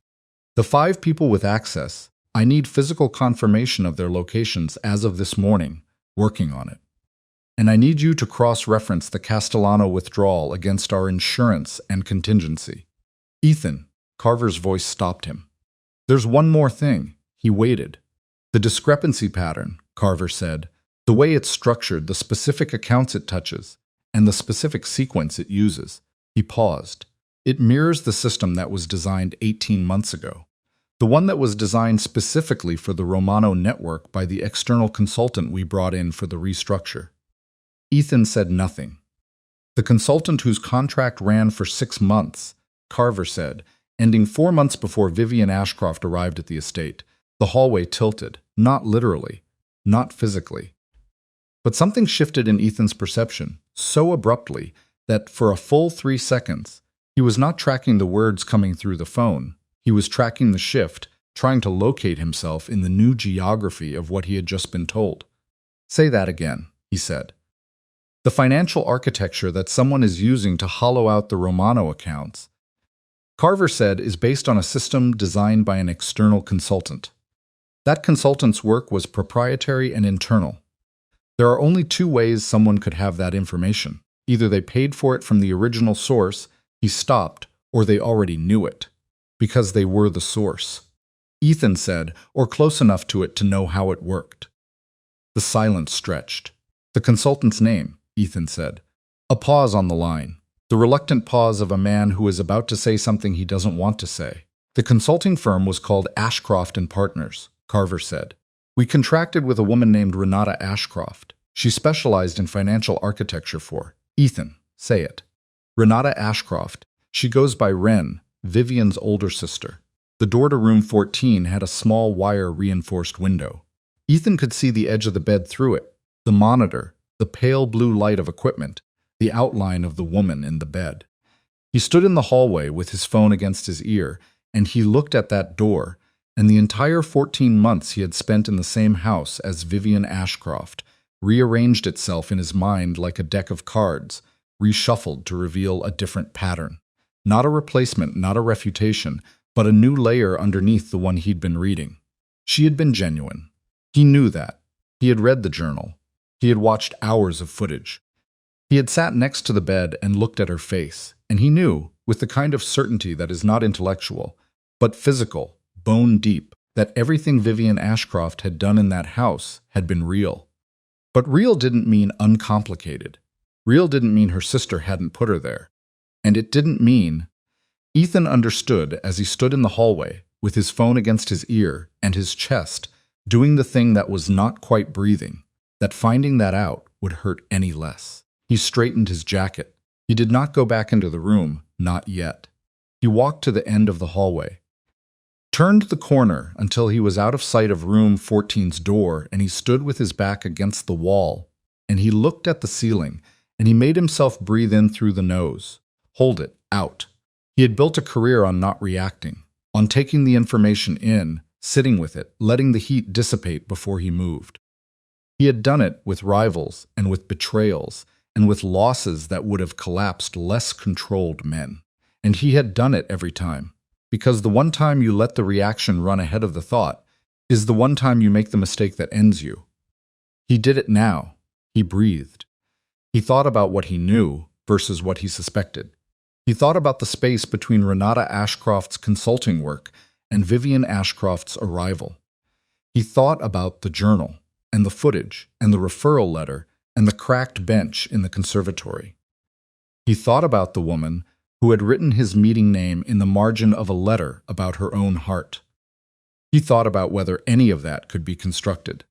"The 5 people with access, I need physical confirmation of their locations as of this morning, working on it. And I need you to cross-reference the Castellano withdrawal against our insurance and contingency." "Ethan," Carver's voice stopped him. "There's one more thing." He waited. "The discrepancy pattern," Carver said, "the way it's structured, the specific accounts it touches, and the specific sequence it uses." He paused. "It mirrors the system that was designed 18 months ago. The one that was designed specifically for the Romano network by the external consultant we brought in for the restructure. Ethan said nothing. The consultant whose contract ran for 6 months, Carver said, ending 4 months before Vivian Ashcroft arrived at the estate. The hallway tilted, not literally, not physically. But something shifted in Ethan's perception, so abruptly that for a full 3 seconds, he was not tracking the words coming through the phone. He was tracking the shift, trying to locate himself in the new geography of what he had just been told. "Say that again," he said. "The financial architecture that someone is using to hollow out the Romano accounts," Carver said, "is based on a system designed by an external consultant. That consultant's work was proprietary and internal. There are only 2 ways someone could have that information. Either they paid for it from the original source," he stopped, "or they already knew it, because they were the source." Ethan said, "or close enough to it to know how it worked." The silence stretched. "The consultant's name," Ethan said. A pause on the line. The reluctant pause of a man who is about to say something he doesn't want to say. "The consulting firm was called Ashcroft and Partners," Carver said. "We contracted with a woman named Renata Ashcroft. She specialized in financial architecture for—" "Ethan, say it." "Renata Ashcroft. She goes by Ren, Vivian's older sister." The door to room 14 had a small wire-reinforced window. Ethan could see the edge of the bed through it, the monitor, the pale blue light of equipment, the outline of the woman in the bed. He stood in the hallway with his phone against his ear, and he looked at that door, and the entire 14 months he had spent in the same house as Vivian Ashcroft rearranged itself in his mind like a deck of cards, reshuffled to reveal a different pattern. Not a replacement, not a refutation, but a new layer underneath the one he'd been reading. She had been genuine. He knew that. He had read the journal. He had watched hours of footage. He had sat next to the bed and looked at her face, and he knew, with the kind of certainty that is not intellectual, but physical, bone deep, that everything Vivian Ashcroft had done in that house had been real. But real didn't mean uncomplicated. Real didn't mean her sister hadn't put her there. And it didn't mean— Ethan understood as he stood in the hallway, with his phone against his ear and his chest, doing the thing that was not quite breathing, that finding that out would hurt any less. He straightened his jacket. He did not go back into the room, not yet. He walked to the end of the hallway, turned the corner until he was out of sight of room 14's door, and he stood with his back against the wall, and he looked at the ceiling, and he made himself breathe in through the nose. Hold it, out. He had built a career on not reacting, on taking the information in, sitting with it, letting the heat dissipate before he moved. He had done it with rivals and with betrayals and with losses that would have collapsed less controlled men. And he had done it every time, because the one time you let the reaction run ahead of the thought is the one time you make the mistake that ends you. He did it now. He breathed. He thought about what he knew versus what he suspected. He thought about the space between Renata Ashcroft's consulting work and Vivian Ashcroft's arrival. He thought about the journal, and the footage, and the referral letter, and the cracked bench in the conservatory. He thought about the woman who had written his meeting name in the margin of a letter about her own heart. He thought about whether any of that could be constructed.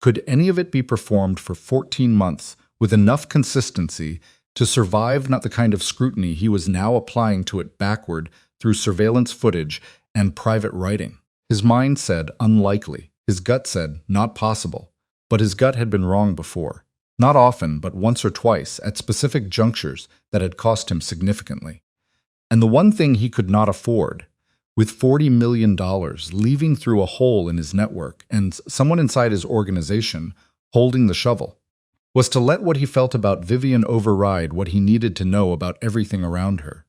Could any of it be performed for 14 months with enough consistency to survive not the kind of scrutiny he was now applying to it backward through surveillance footage and private writing? His mind said unlikely. His gut said not possible. But his gut had been wrong before. Not often, but once or twice, at specific junctures that had cost him significantly. And the one thing he could not afford, with $40 million leaving through a hole in his network and someone inside his organization holding the shovel, was to let what he felt about Vivian override what he needed to know about everything around her.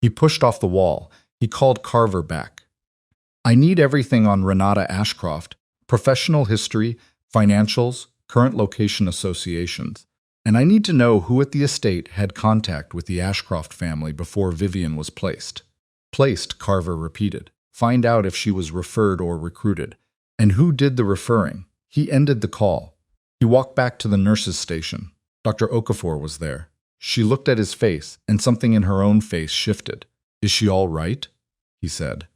He pushed off the wall. He called Carver back. "I need everything on Renata Ashcroft, professional history, financials, current location associations, and I need to know who at the estate had contact with the Ashcroft family before Vivian was placed." "Placed," Carver repeated. "Find out if she was referred or recruited. And who did the referring?" He ended the call. He walked back to the nurse's station. Dr. Okafor was there. She looked at his face, and something in her own face shifted. "Is she all right?" he said.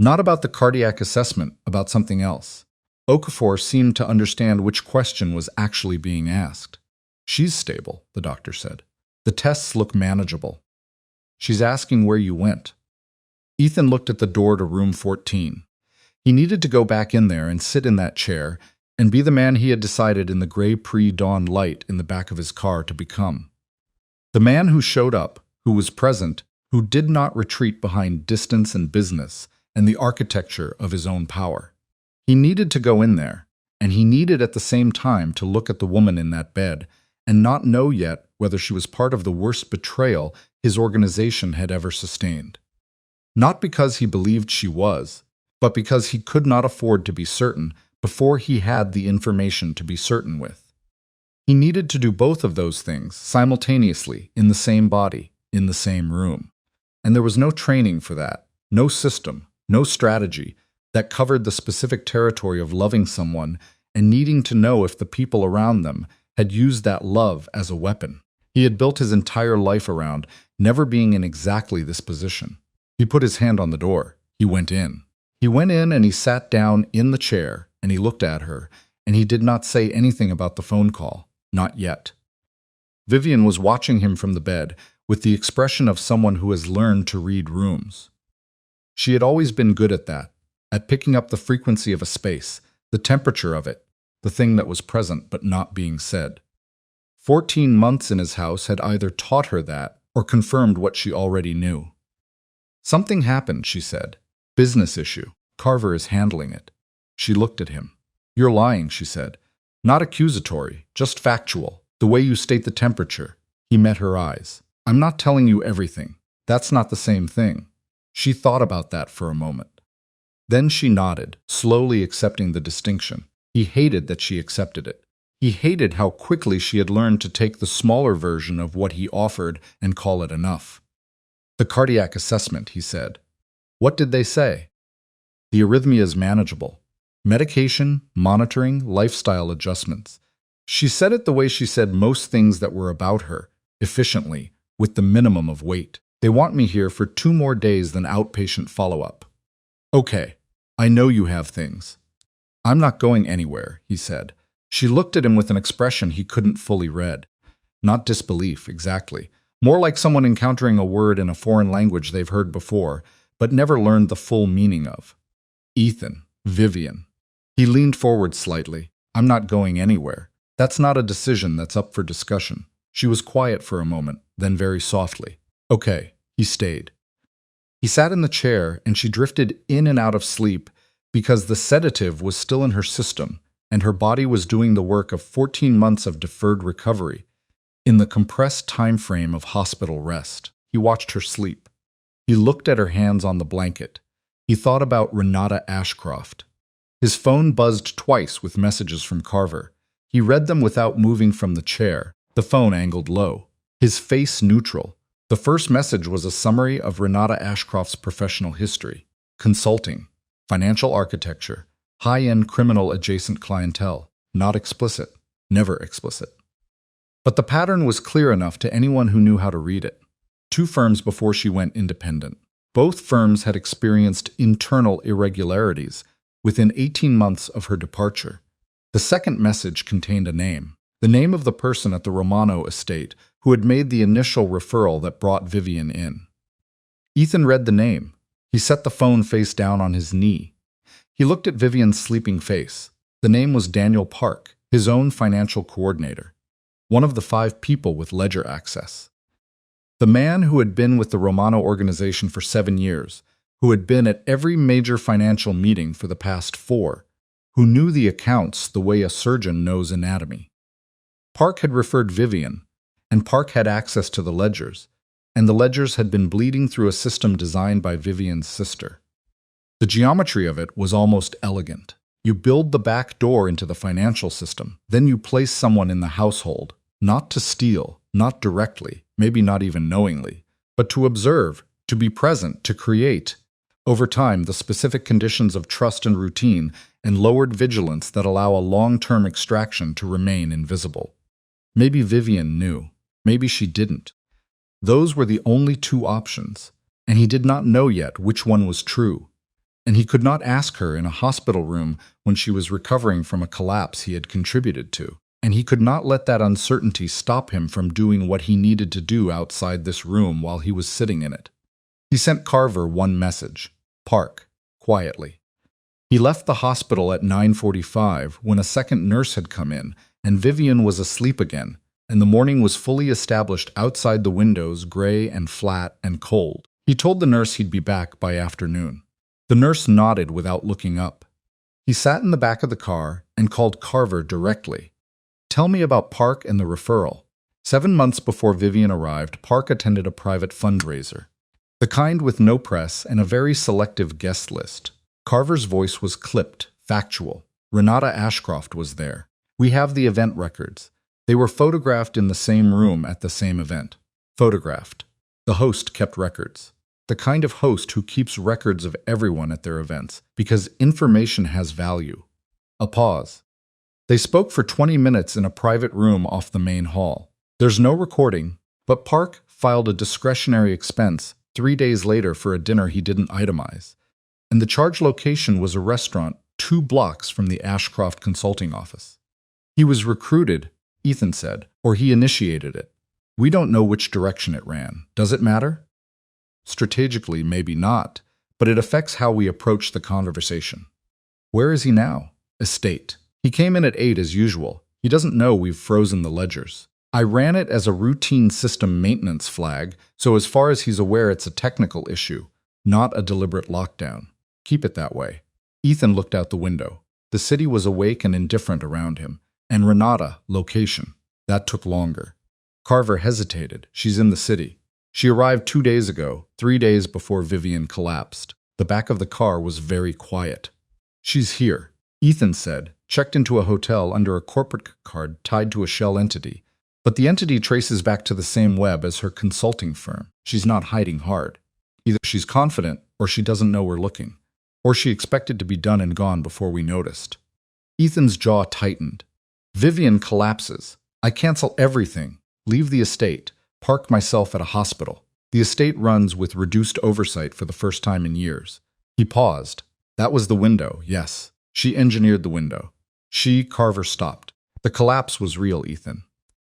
Not about the cardiac assessment, about something else. Okafor seemed to understand which question was actually being asked. She's stable, the doctor said. The tests look manageable. She's asking where you went. Ethan looked at the door to room 14. He needed to go back in there and sit in that chair and be the man he had decided in the gray pre-dawn light in the back of his car to become. The man who showed up, who was present, who did not retreat behind distance and business and the architecture of his own power. He needed to go in there, and he needed at the same time to look at the woman in that bed and not know yet whether she was part of the worst betrayal his organization had ever sustained. Not because he believed she was, but because he could not afford to be certain before he had the information to be certain with. He needed to do both of those things simultaneously in the same body, in the same room. And there was no training for that, no system, no strategy that covered the specific territory of loving someone and needing to know if the people around them had used that love as a weapon. He had built his entire life around never being in exactly this position. He put his hand on the door. He went in. He went in and he sat down in the chair and he looked at her and he did not say anything about the phone call. Not yet. Vivian was watching him from the bed with the expression of someone who has learned to read rooms. She had always been good at that, at picking up the frequency of a space, the temperature of it, the thing that was present but not being said. 14 months in his house had either taught her that or confirmed what she already knew. Something happened, she said. Business issue. Carver is handling it. She looked at him. You're lying, she said. Not accusatory, just factual, the way you state the temperature. He met her eyes. I'm not telling you everything. That's not the same thing. She thought about that for a moment. Then she nodded, slowly accepting the distinction. He hated that she accepted it. He hated how quickly she had learned to take the smaller version of what he offered and call it enough. The cardiac assessment, he said. What did they say? The arrhythmia is manageable. Medication, monitoring, lifestyle adjustments. She said it the way she said most things that were about her, efficiently, with the minimum of weight. They want me here for 2 more days than outpatient follow-up. Okay, I know you have things. I'm not going anywhere, he said. She looked at him with an expression he couldn't fully read. Not disbelief, exactly. More like someone encountering a word in a foreign language they've heard before, but never learned the full meaning of. Ethan, Vivian. He leaned forward slightly. I'm not going anywhere. That's not a decision that's up for discussion. She was quiet for a moment, then very softly. Okay, he stayed. He sat in the chair and she drifted in and out of sleep because the sedative was still in her system and her body was doing the work of 14 months of deferred recovery in the compressed time frame of hospital rest. He watched her sleep. He looked at her hands on the blanket. He thought about Renata Ashcroft. His phone buzzed twice with messages from Carver. He read them without moving from the chair, the phone angled low, his face neutral. The first message was a summary of Renata Ashcroft's professional history: consulting, financial architecture, high-end criminal-adjacent clientele, not explicit, never explicit. But the pattern was clear enough to anyone who knew how to read it. 2 firms before she went independent. Both firms had experienced internal irregularities within 18 months of her departure. The second message contained a name, the name of the person at the Romano estate who had made the initial referral that brought Vivian in. Ethan read the name. He set the phone face down on his knee. He looked at Vivian's sleeping face. The name was Daniel Park, his own financial coordinator, one of the 5 people with ledger access. The man who had been with the Romano organization for 7 years, who had been at every major financial meeting for the past 4, who knew the accounts the way a surgeon knows anatomy. Park had referred Vivian, and Park had access to the ledgers, and the ledgers had been bleeding through a system designed by Vivian's sister. The geometry of it was almost elegant. You build the back door into the financial system, then you place someone in the household, not to steal, not directly, maybe not even knowingly, but to observe, to be present, to create, over time, the specific conditions of trust and routine and lowered vigilance that allow a long-term extraction to remain invisible. Maybe Vivian knew. Maybe she didn't. Those were the only 2 options, and he did not know yet which one was true. and he could not ask her in a hospital room when she was recovering from a collapse he had contributed to. And he could not let that uncertainty stop him from doing what he needed to do outside this room while he was sitting in it. He sent Carver one message: "Park, quietly." He left the hospital at 9:45 when a second nurse had come in, and Vivian was asleep again, and the morning was fully established outside the windows, gray and flat and cold. He told the nurse he'd be back by afternoon. The nurse nodded without looking up. He sat in the back of the car and called Carver directly. "Tell me about Park and the referral." 7 months before Vivian arrived, Park attended a private fundraiser. The kind with no press and a very selective guest list. Carver's voice was clipped, factual. Renata Ashcroft was there. "We have the event records. They were photographed in the same room at the same event." Photographed. The host kept records. The kind of host who keeps records of everyone at their events, because information has value. A pause. They spoke for 20 minutes in a private room off the main hall. There's no recording, but Park filed a discretionary expense 3 days later for a dinner he didn't itemize. And the charge location was a restaurant 2 blocks from the Ashcroft consulting office. "He was recruited," Ethan said, "or he initiated it. We don't know which direction it ran. Does it matter?" Strategically, maybe not, but it affects how we approach the conversation. "Where is he now?" "Estate. He came in at 8 as usual. He doesn't know we've frozen the ledgers. I ran it as a routine system maintenance flag, so as far as he's aware it's a technical issue, not a deliberate lockdown. Keep it that way." Ethan looked out the window. The city was awake and indifferent around him. And Renata, location. That took longer. Carver hesitated. "She's in the city. She arrived 2 days ago, 3 days before Vivian collapsed. The back of the car was very quiet." "She's here," Ethan said, "checked into a hotel under a corporate card tied to a shell entity. But the entity traces back to the same web as her consulting firm. She's not hiding hard. Either she's confident, or she doesn't know we're looking. Or she expected to be done and gone before we noticed." Ethan's jaw tightened. "Vivian collapses. I cancel everything. Leave the estate. Park myself at a hospital. The estate runs with reduced oversight for the first time in years." He paused. "That was the window, yes. She engineered the window." Carver stopped. "The collapse was real, Ethan.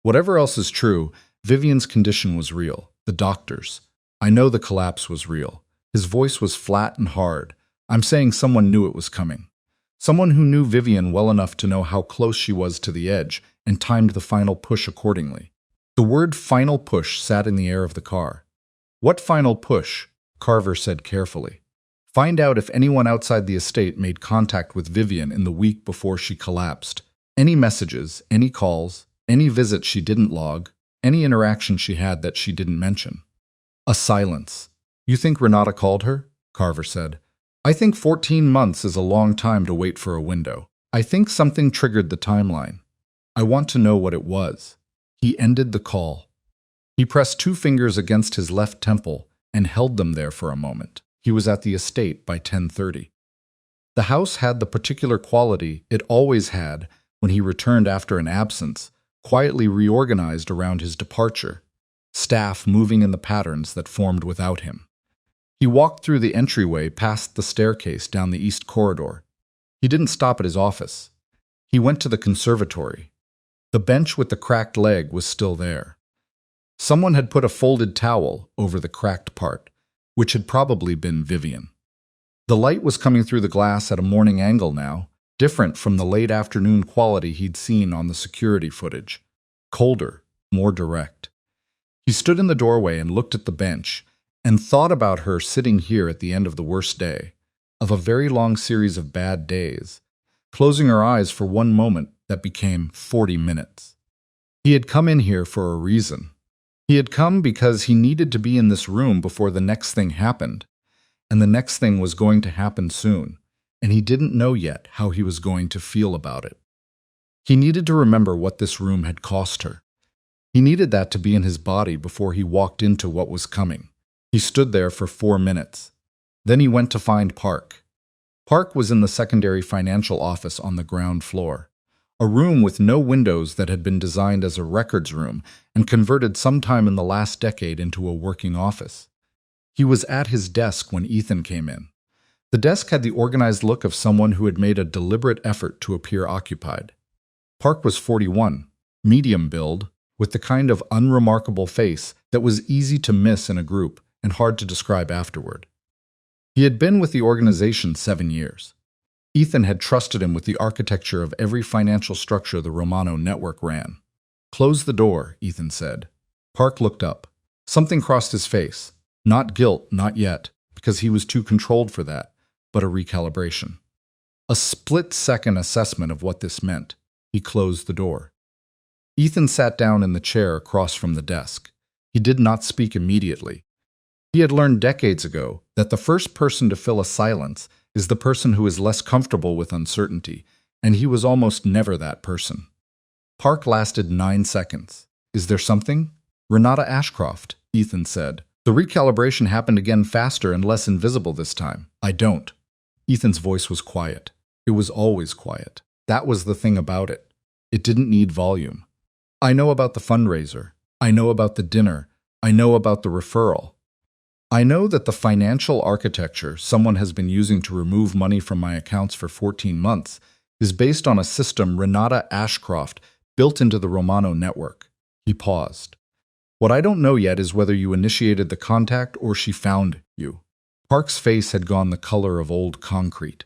Whatever else is true, Vivian's condition was real. The doctors. I know the collapse was real." His voice was flat and hard. "I'm saying someone knew it was coming. Someone who knew Vivian well enough to know how close she was to the edge and timed the final push accordingly." The word final push sat in the air of the car. "What final push?" Carver said carefully. "Find out if anyone outside the estate made contact with Vivian in the week before she collapsed. Any messages, any calls, any visits she didn't log, any interaction she had that she didn't mention." A silence. "You think Renata called her?" Carver said. "I think 14 months is a long time to wait for a window. I think something triggered the timeline. I want to know what it was." He ended the call. He pressed 2 fingers against his left temple and held them there for a moment. He was at the estate by 10:30. The house had the particular quality it always had when he returned after an absence, quietly reorganized around his departure, staff moving in the patterns that formed without him. He walked through the entryway past the staircase down the east corridor. He didn't stop at his office. He went to the conservatory. The bench with the cracked leg was still there. Someone had put a folded towel over the cracked part, which had probably been Vivian. The light was coming through the glass at a morning angle now, different from the late afternoon quality he'd seen on the security footage. Colder, more direct. He stood in the doorway and looked at the bench, and thought about her sitting here at the end of the worst day, of a very long series of bad days, closing her eyes for one moment that became 40 minutes. He had come in here for a reason. He had come because he needed to be in this room before the next thing happened, and the next thing was going to happen soon, and he didn't know yet how he was going to feel about it. He needed to remember what this room had cost her. He needed that to be in his body before he walked into what was coming. He stood there for 4 minutes. Then he went to find Park. Park was in the secondary financial office on the ground floor, a room with no windows that had been designed as a records room and converted sometime in the last decade into a working office. He was at his desk when Ethan came in. The desk had the organized look of someone who had made a deliberate effort to appear occupied. Park was 41, medium build, with the kind of unremarkable face that was easy to miss in a group and hard to describe afterward. He had been with the organization 7 years. Ethan had trusted him with the architecture of every financial structure the Romano network ran. "Close the door," Ethan said. Park looked up. Something crossed his face. Not guilt, not yet, because he was too controlled for that, but a recalibration. A split-second assessment of what this meant. He closed the door. Ethan sat down in the chair across from the desk. He did not speak immediately. He had learned decades ago that the first person to fill a silence is the person who is less comfortable with uncertainty, and he was almost never that person. Park lasted 9 seconds. "Is there something?" "Renata Ashcroft," Ethan said. The recalibration happened again, faster and less invisible this time. "I don't." Ethan's voice was quiet. It was always quiet. That was the thing about it. It didn't need volume. "I know about the fundraiser. I know about the dinner. I know about the referral. I know that the financial architecture someone has been using to remove money from my accounts for 14 months is based on a system Renata Ashcroft built into the Romano network." He paused. "What I don't know yet is whether you initiated the contact or she found you." Park's face had gone the color of old concrete.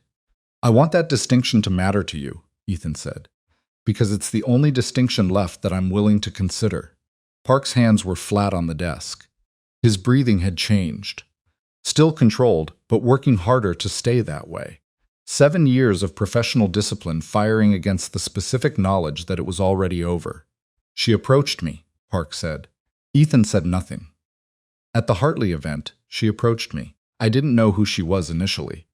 "I want that distinction to matter to you," Ethan said, "because it's the only distinction left that I'm willing to consider." Park's hands were flat on the desk. His breathing had changed. Still controlled, but working harder to stay that way. 7 years of professional discipline firing against the specific knowledge that it was already over. "She approached me," Park said. Ethan said nothing. "At the Hartley event, she approached me. I didn't know who she was initially.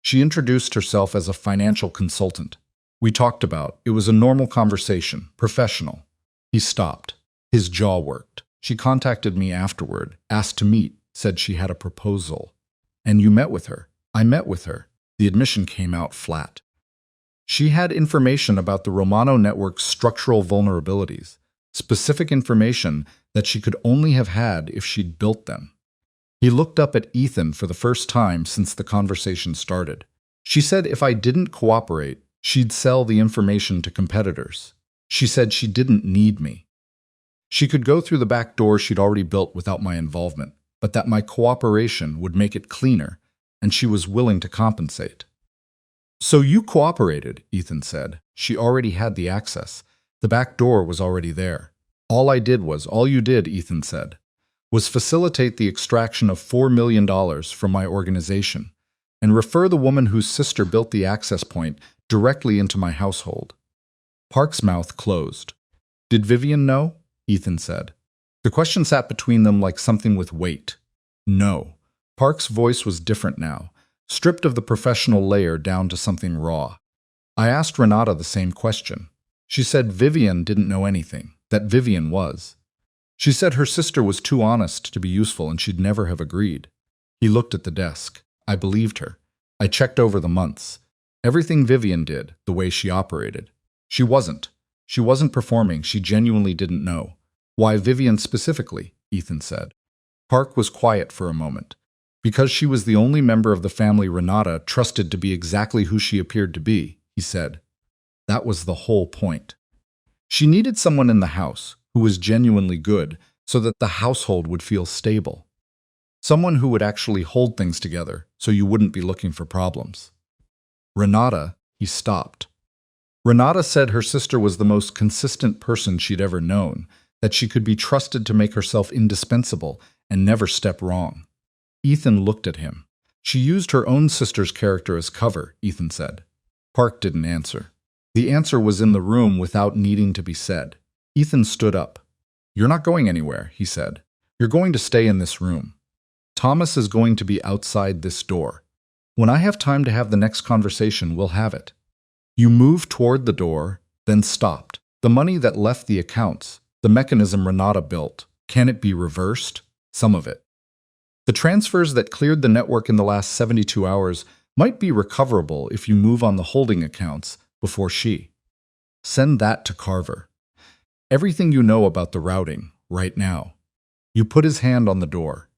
She introduced herself as a financial consultant. We talked about, it was a normal conversation, professional." He stopped. His jaw worked. "She contacted me afterward, asked to meet, said she had a proposal." "And you met with her?" "I met with her." The admission came out flat. "She had information about the Romano network's structural vulnerabilities, specific information that she could only have had if she'd built them." He looked up at Ethan for the first time since the conversation started. "She said if I didn't cooperate, she'd sell the information to competitors. She said she didn't need me. She could go through the back door she'd already built without my involvement, but that my cooperation would make it cleaner, and she was willing to compensate." "So you cooperated," Ethan said. "She already had the access. The back door was already there." All you did, Ethan said, was facilitate the extraction of $4 million from my organization and refer the woman whose sister built the access point directly into my household." Park's mouth closed. "Did Vivian know?" Ethan said. The question sat between them like something with weight. "No." Park's voice was different now, stripped of the professional layer down to something raw. "I asked Renata the same question. She said Vivian didn't know anything, that Vivian was. She said her sister was too honest to be useful and she'd never have agreed." He looked at the desk. "I believed her. I checked over the months. Everything Vivian did, the way she operated. She wasn't. She wasn't performing. She genuinely didn't know." "Why Vivian specifically?" Ethan said. Park was quiet for a moment. "Because she was the only member of the family Renata trusted to be exactly who she appeared to be," he said. That was the whole point. She needed someone in the house who was genuinely good so that the household would feel stable. Someone who would actually hold things together so you wouldn't be looking for problems. Renata, he stopped. Renata said her sister was the most consistent person she'd ever known, that she could be trusted to make herself indispensable and never step wrong. Ethan looked at him. "She used her own sister's character as cover," Ethan said. Park didn't answer. The answer was in the room without needing to be said. Ethan stood up. "You're not going anywhere," he said. "You're going to stay in this room. Thomas is going to be outside this door. When I have time to have the next conversation, we'll have it." You moved toward the door, then stopped. "The money that left the accounts, the mechanism Renata built, can it be reversed?" "Some of it. The transfers that cleared the network in the last 72 hours might be recoverable if you move on the holding accounts before she. Send that to Carver. Everything you know about the routing, right now." You put his hand on the door.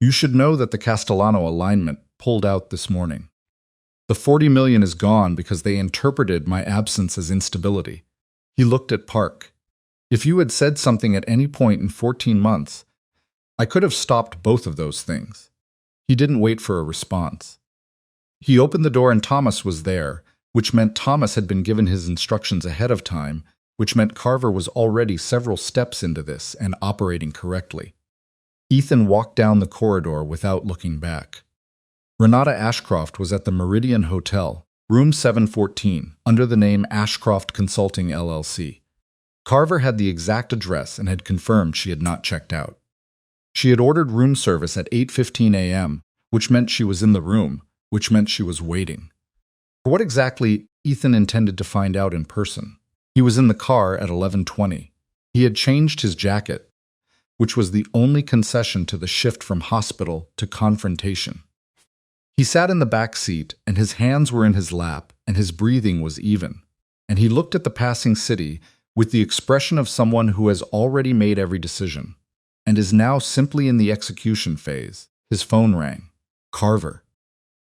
"You should know that the Castellano alignment pulled out this morning. The 40 million is gone because they interpreted my absence as instability. He looked at Park. If you had said something at any point in 14 months, I could have stopped both of those things. He didn't wait for a response. He opened the door and Thomas was there, which meant Thomas had been given his instructions ahead of time, which meant Carver was already several steps into this and operating correctly. Ethan walked down the corridor without looking back. Renata Ashcroft was at the Meridian Hotel, room 714, under the name Ashcroft Consulting LLC. Carver had the exact address and had confirmed she had not checked out. She had ordered room service at 8:15 a.m., which meant she was in the room, which meant she was waiting. For what exactly Ethan intended to find out in person? He was in the car at 11:20. He had changed his jacket, which was the only concession to the shift from hospital to confrontation. He sat in the back seat, and his hands were in his lap, and his breathing was even. And he looked at the passing city with the expression of someone who has already made every decision, and is now simply in the execution phase. His phone rang. Carver.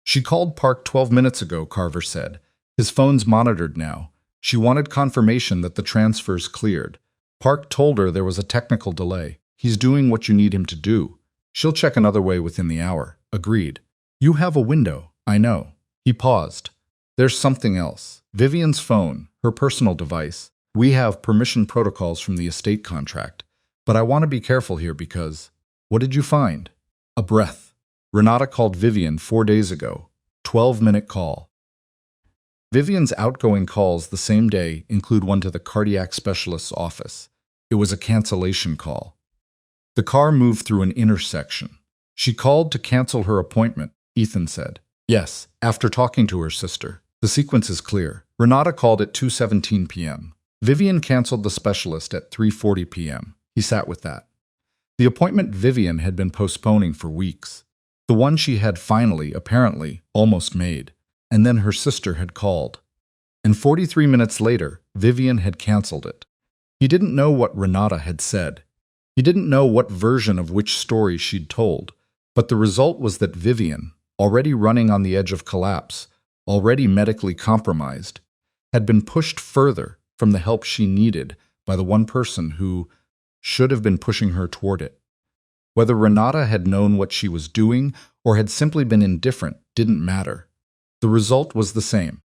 She called Park 12 minutes ago, Carver said. His phone's monitored now. She wanted confirmation that the transfer's cleared. Park told her there was a technical delay. He's doing what you need him to do. She'll check another way within the hour. Agreed. You have a window, I know. He paused. There's something else. Vivian's phone, her personal device. We have permission protocols from the estate contract. But I want to be careful here because… What did you find? A breath. Renata called Vivian 4 days ago. 12-minute call. Vivian's outgoing calls the same day include one to the cardiac specialist's office. It was a cancellation call. The car moved through an intersection. She called to cancel her appointment, Ethan said. Yes, after talking to her sister. The sequence is clear. Renata called at 2:17 p.m. Vivian canceled the specialist at 3:40 p.m. He sat with that. The appointment Vivian had been postponing for weeks. The one she had finally, apparently, almost made. And then her sister had called. And 43 minutes later, Vivian had canceled it. He didn't know what Renata had said. He didn't know what version of which story she'd told. But the result was that Vivian, already running on the edge of collapse, already medically compromised, had been pushed further from the help she needed by the one person who should have been pushing her toward it. Whether Renata had known what she was doing or had simply been indifferent didn't matter. The result was the same.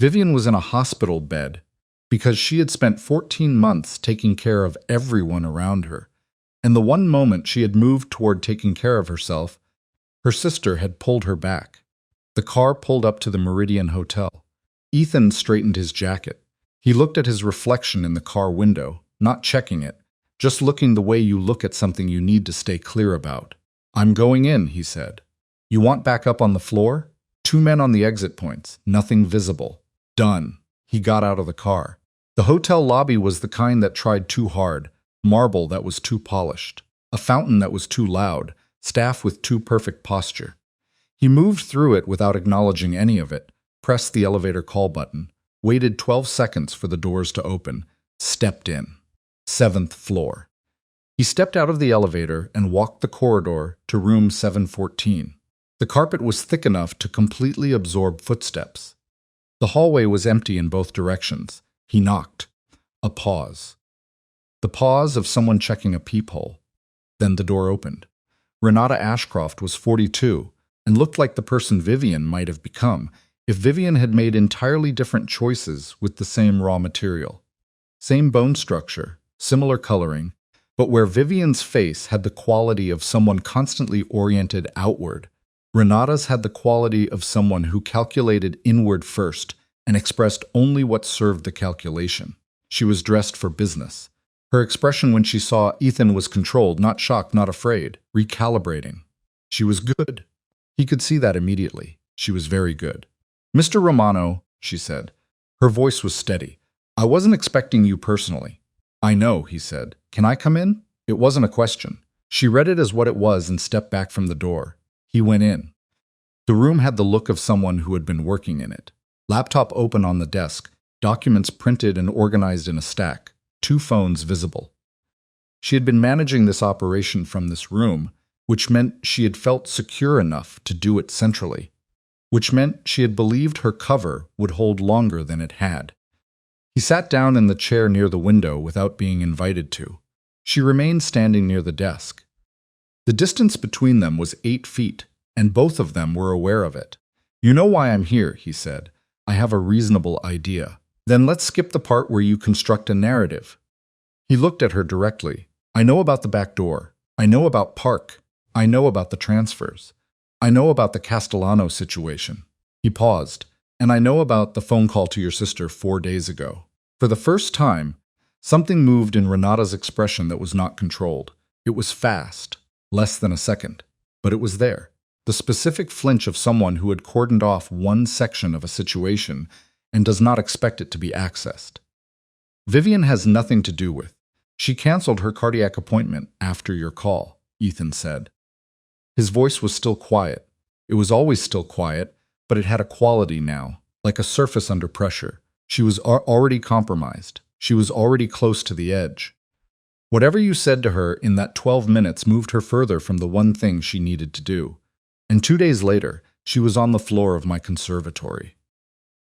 Vivian was in a hospital bed because she had spent 14 months taking care of everyone around her. And the one moment she had moved toward taking care of herself, her sister had pulled her back. The car pulled up to the Meridian Hotel. Ethan straightened his jacket. He looked at his reflection in the car window, not checking it, just looking the way you look at something you need to stay clear about. I'm going in, he said. You want back up on the floor? 2 men on the exit points, nothing visible. Done. He got out of the car. The hotel lobby was the kind that tried too hard, marble that was too polished, a fountain that was too loud, staff with too perfect posture. He moved through it without acknowledging any of it, pressed the elevator call button, waited 12 seconds for the doors to open, stepped in. 7th floor. He stepped out of the elevator and walked the corridor to room 714. The carpet was thick enough to completely absorb footsteps. The hallway was empty in both directions. He knocked. A pause. The pause of someone checking a peephole. Then the door opened. Renata Ashcroft was 42 and looked like the person Vivian might have become if Vivian had made entirely different choices with the same raw material. Same bone structure, similar coloring, but where Vivian's face had the quality of someone constantly oriented outward, Renata's had the quality of someone who calculated inward first and expressed only what served the calculation. She was dressed for business. Her expression when she saw Ethan was controlled, not shocked, not afraid, recalibrating. She was good. He could see that immediately. She was very good. Mr. Romano, she said. Her voice was steady. I wasn't expecting you personally. I know, he said. Can I come in? It wasn't a question. She read it as what it was and stepped back from the door. He went in. The room had the look of someone who had been working in it. Laptop open on the desk, documents printed and organized in a stack, 2 phones visible. She had been managing this operation from this room, which meant she had felt secure enough to do it centrally, which meant she had believed her cover would hold longer than it had. He sat down in the chair near the window without being invited to. She remained standing near the desk. The distance between them was 8 feet, and both of them were aware of it. "You know why I'm here," he said. "I have a reasonable idea. Then let's skip the part where you construct a narrative." He looked at her directly. "I know about the back door. I know about Park. I know about the transfers. I know about the Castellano situation." He paused. "And I know about the phone call to your sister 4 days ago." For the first time, something moved in Renata's expression that was not controlled. It was fast, less than a second, but it was there. The specific flinch of someone who had cordoned off one section of a situation and does not expect it to be accessed. "Vivian has nothing to do with. She canceled her cardiac appointment after your call," Ethan said. His voice was still quiet. It was always still quiet, but it had a quality now, like a surface under pressure. She was already compromised. She was already close to the edge. Whatever you said to her in that 12 minutes moved her further from the one thing she needed to do. And 2 days later, she was on the floor of my conservatory.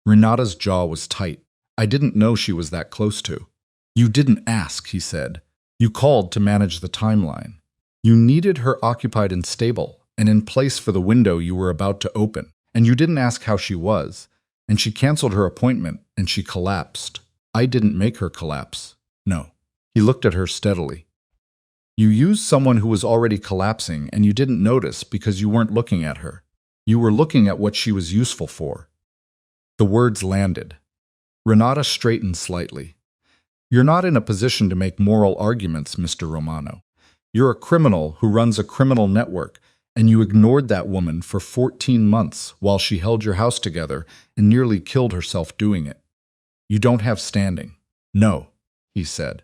Renata's jaw was tight. "I didn't know she was that close to." "You didn't ask," he said. "You called to manage the timeline. You needed her occupied and stable, and in place for the window you were about to open. And you didn't ask how she was. And she canceled her appointment, and she collapsed. I didn't make her collapse. No." He looked at her steadily. "You used someone who was already collapsing, and you didn't notice because you weren't looking at her. You were looking at what she was useful for." The words landed. Renata straightened slightly. "You're not in a position to make moral arguments, Mr. Romano. You're a criminal who runs a criminal network, and you ignored that woman for 14 months while she held your house together and nearly killed herself doing it. You don't have standing." "No," he said.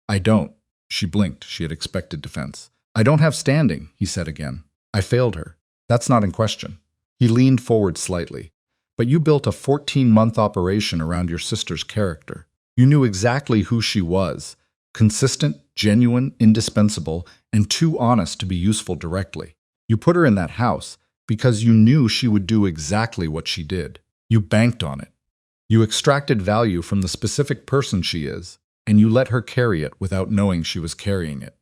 "I don't." She blinked. She had expected defense. "I don't have standing," he said again. "I failed her. That's not in question." He leaned forward slightly. "But you built a 14-month operation around your sister's character. You knew exactly who she was. Consistent, genuine, indispensable, and too honest to be useful directly. You put her in that house because you knew she would do exactly what she did. You banked on it. You extracted value from the specific person she is, and you let her carry it without knowing she was carrying it."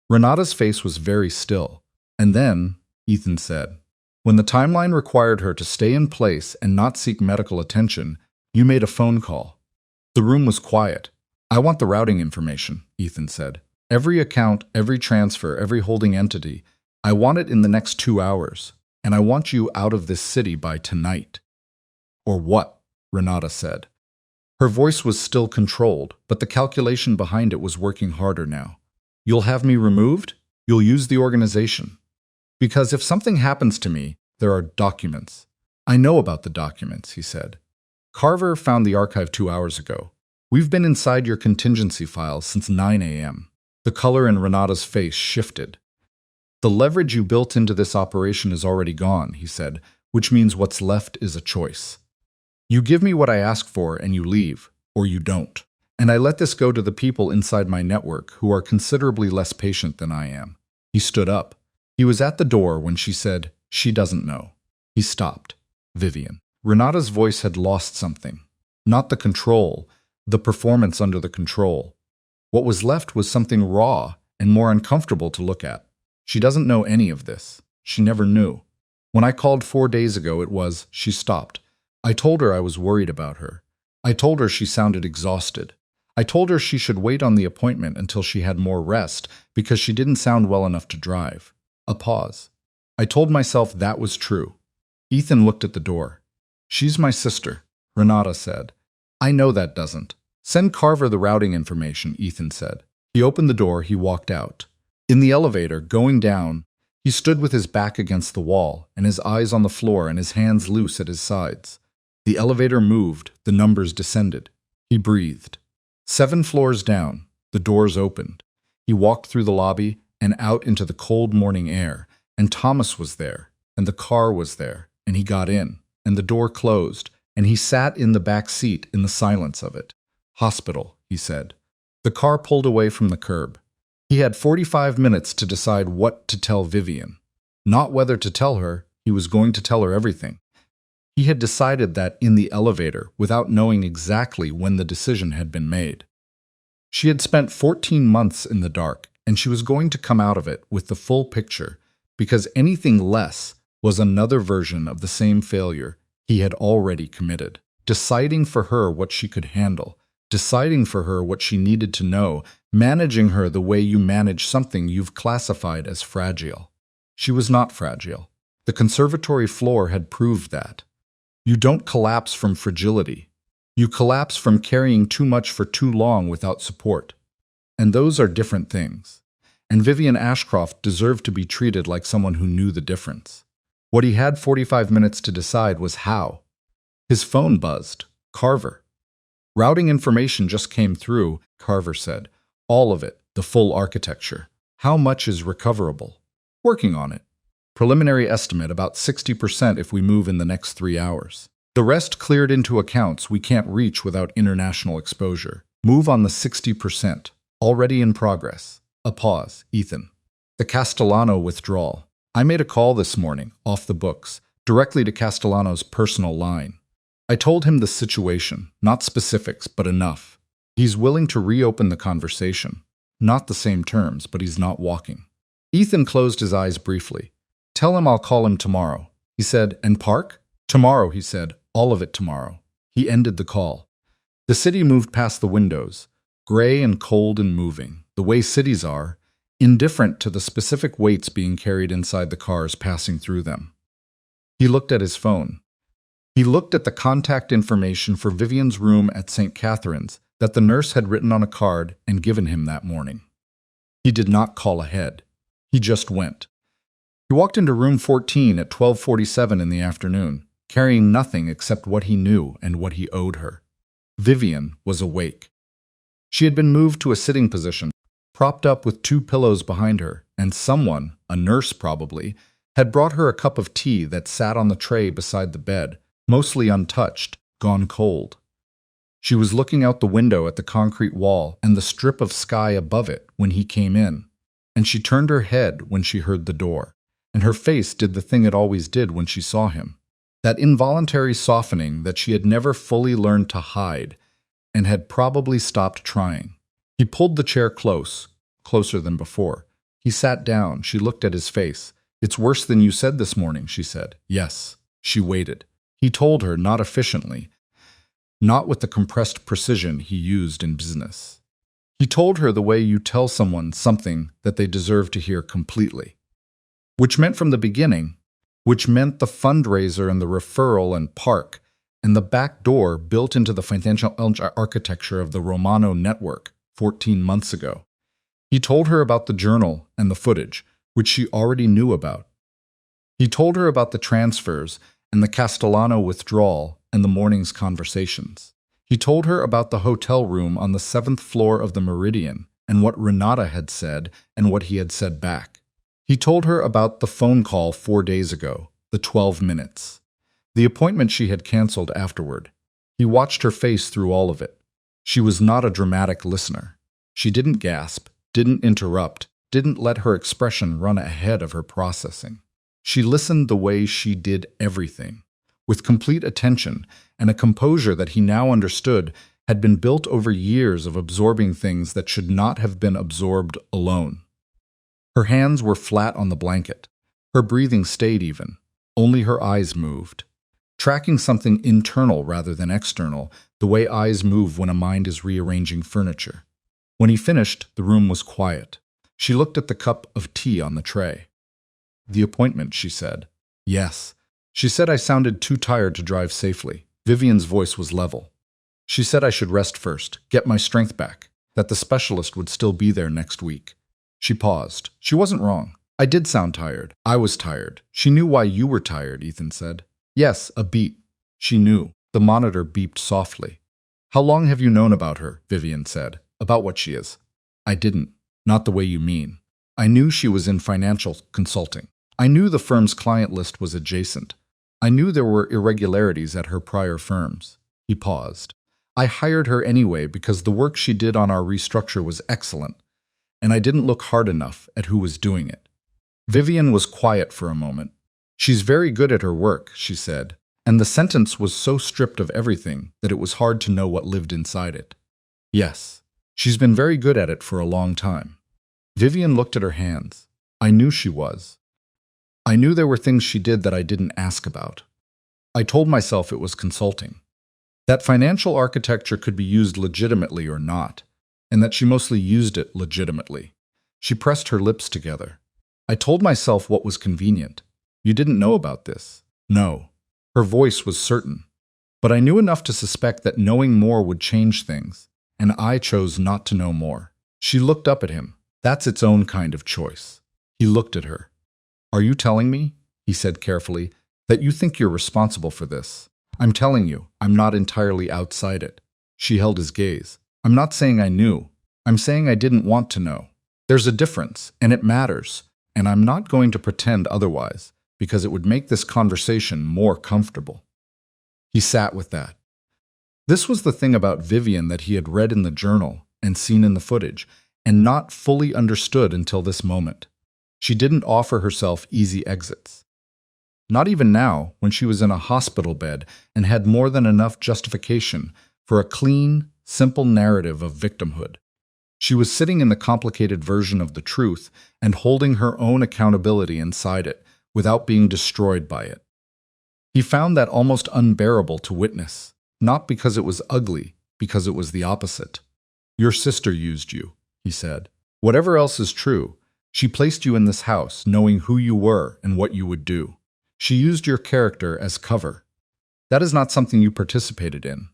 Renata's face was very still. "And then," Ethan said, "when the timeline required her to stay in place and not seek medical attention, you made a phone call." The room was quiet. "I want the routing information," Ethan said. "Every account, every transfer, every holding entity. I want it in the next 2 hours, and I want you out of this city by tonight." "Or what?" Renata said. Her voice was still controlled, but the calculation behind it was working harder now. "You'll have me removed? You'll use the organization? Because if something happens to me, there are documents." "I know about the documents," he said. "Carver found the archive 2 hours ago. We've been inside your contingency files since 9 a.m. The color in Renata's face shifted. "The leverage you built into this operation is already gone," he said, "which means what's left is a choice. You give me what I ask for and you leave, or you don't. And I let this go to the people inside my network who are considerably less patient than I am." He stood up. He was at the door when she said, "She doesn't know." He stopped. "Vivian." Renata's voice had lost something. Not the control, the performance under the control. What was left was something raw and more uncomfortable to look at. "She doesn't know any of this. She never knew. When I called 4 days ago, it was," she stopped. "I told her I was worried about her. I told her she sounded exhausted. I told her she should wait on the appointment until she had more rest because she didn't sound well enough to drive." A pause. "I told myself that was true." Ethan looked at the door. "She's my sister," Renata said. "I know that doesn't." "Send Carver the routing information," Ethan said. He opened the door. He walked out. In the elevator, going down, he stood with his back against the wall and his eyes on the floor and his hands loose at his sides. The elevator moved. The numbers descended. He breathed. 7 floors down, the doors opened. He walked through the lobby and out into the cold morning air, and Thomas was there, and the car was there, and he got in, and the door closed, and he sat in the back seat in the silence of it. "Hospital," he said. The car pulled away from the curb. He had 45 minutes to decide what to tell Vivian. Not whether to tell her, he was going to tell her everything. He had decided that in the elevator without knowing exactly when the decision had been made. She had spent 14 months in the dark, and she was going to come out of it with the full picture, because anything less was another version of the same failure he had already committed. Deciding for her what she could handle, deciding for her what she needed to know, managing her the way you manage something you've classified as fragile. She was not fragile. The conservatory floor had proved that. You don't collapse from fragility. You collapse from carrying too much for too long without support. And those are different things. And Vivian Ashcroft deserved to be treated like someone who knew the difference. What he had 45 minutes to decide was how. His phone buzzed. Carver. Routing information just came through, Carver said. All of it, the full architecture. How much is recoverable? Working on it. Preliminary estimate about 60% if we move in the next 3 hours. The rest cleared into accounts we can't reach without international exposure. Move on the 60%. Already in progress. A pause. Ethan. The Castellano withdrawal. I made a call this morning, off the books, directly to Castellano's personal line. I told him the situation, not specifics, but enough. He's willing to reopen the conversation. Not the same terms, but he's not walking. Ethan closed his eyes briefly. Tell him I'll call him tomorrow. He said, and Park? Tomorrow, he said. All of it tomorrow. He ended the call. The city moved past the windows, gray and cold and moving, the way cities are, indifferent to the specific weights being carried inside the cars passing through them. He looked at his phone. He looked at the contact information for Vivian's room at St. Catherine's that the nurse had written on a card and given him that morning. He did not call ahead. He just went. He walked into room 14 at 12:47 in the afternoon, carrying nothing except what he knew and what he owed her. Vivian was awake. She had been moved to a sitting position, propped up with 2 pillows behind her, and someone, a nurse probably, had brought her a cup of tea that sat on the tray beside the bed, mostly untouched, gone cold. She was looking out the window at the concrete wall and the strip of sky above it when he came in, and she turned her head when she heard the door, and her face did the thing it always did when she saw him. That involuntary softening that she had never fully learned to hide and had probably stopped trying. He pulled the chair closer than before. He sat down. She looked at his face. It's worse than you said this morning, she said. Yes. She waited. He told her, not efficiently, not with the compressed precision he used in business. He told her the way you tell someone something that they deserve to hear completely. Which meant from the beginning, which meant the fundraiser and the referral and Park, and the back door built into the financial architecture of the Romano network 14 months ago. He told her about the journal and the footage, which she already knew about. He told her about the transfers and the Castellano withdrawal and the morning's conversations. He told her about the hotel room on the 7th floor of the Meridian and what Renata had said and what he had said back. He told her about the phone call 4 days ago, the 12 minutes. The appointment she had canceled afterward. He watched her face through all of it. She was not a dramatic listener. She didn't gasp, didn't interrupt, didn't let her expression run ahead of her processing. She listened the way she did everything, with complete attention and a composure that he now understood had been built over years of absorbing things that should not have been absorbed alone. Her hands were flat on the blanket. Her breathing stayed even. Only her eyes moved. Tracking something internal rather than external, the way eyes move when a mind is rearranging furniture. When he finished, the room was quiet. She looked at the cup of tea on the tray. The appointment, she said. Yes. She said I sounded too tired to drive safely. Vivian's voice was level. She said I should rest first, get my strength back, that the specialist would still be there next week. She paused. She wasn't wrong. I did sound tired. I was tired. She knew why you were tired, Ethan said. Yes, a beat. She knew. The monitor beeped softly. How long have you known about her? Vivian said. About what she is. I didn't. Not the way you mean. I knew she was in financial consulting. I knew the firm's client list was adjacent. I knew there were irregularities at her prior firms. He paused. I hired her anyway because the work she did on our restructure was excellent. and I didn't look hard enough at who was doing it. Vivian was quiet for a moment. She's very good at her work, she said, and the sentence was so stripped of everything that it was hard to know what lived inside it. Yes, she's been very good at it for a long time. Vivian looked at her hands. I knew she was. I knew there were things she did that I didn't ask about. I told myself it was consulting. That financial architecture could be used legitimately or not, and that she mostly used it legitimately. She pressed her lips together. I told myself what was convenient. You didn't know about this. No. Her voice was certain. But I knew enough to suspect that knowing more would change things, and I chose not to know more. She looked up at him. That's its own kind of choice. He looked at her. Are you telling me, he said carefully, that you think you're responsible for this? I'm telling you, I'm not entirely outside it. She held his gaze. I'm not saying I knew. I'm saying I didn't want to know. There's a difference, and it matters, and I'm not going to pretend otherwise, because it would make this conversation more comfortable. He sat with that. This was the thing about Vivian that he had read in the journal and seen in the footage, and not fully understood until this moment. She didn't offer herself easy exits. Not even now, when she was in a hospital bed and had more than enough justification for a clean, simple narrative of victimhood. She was sitting in the complicated version of the truth and holding her own accountability inside it without being destroyed by it. He found that almost unbearable to witness, not because it was ugly, because it was the opposite. Your sister used you, he said. Whatever else is true, she placed you in this house knowing who you were and what you would do. She used your character as cover. That is not something you participated in.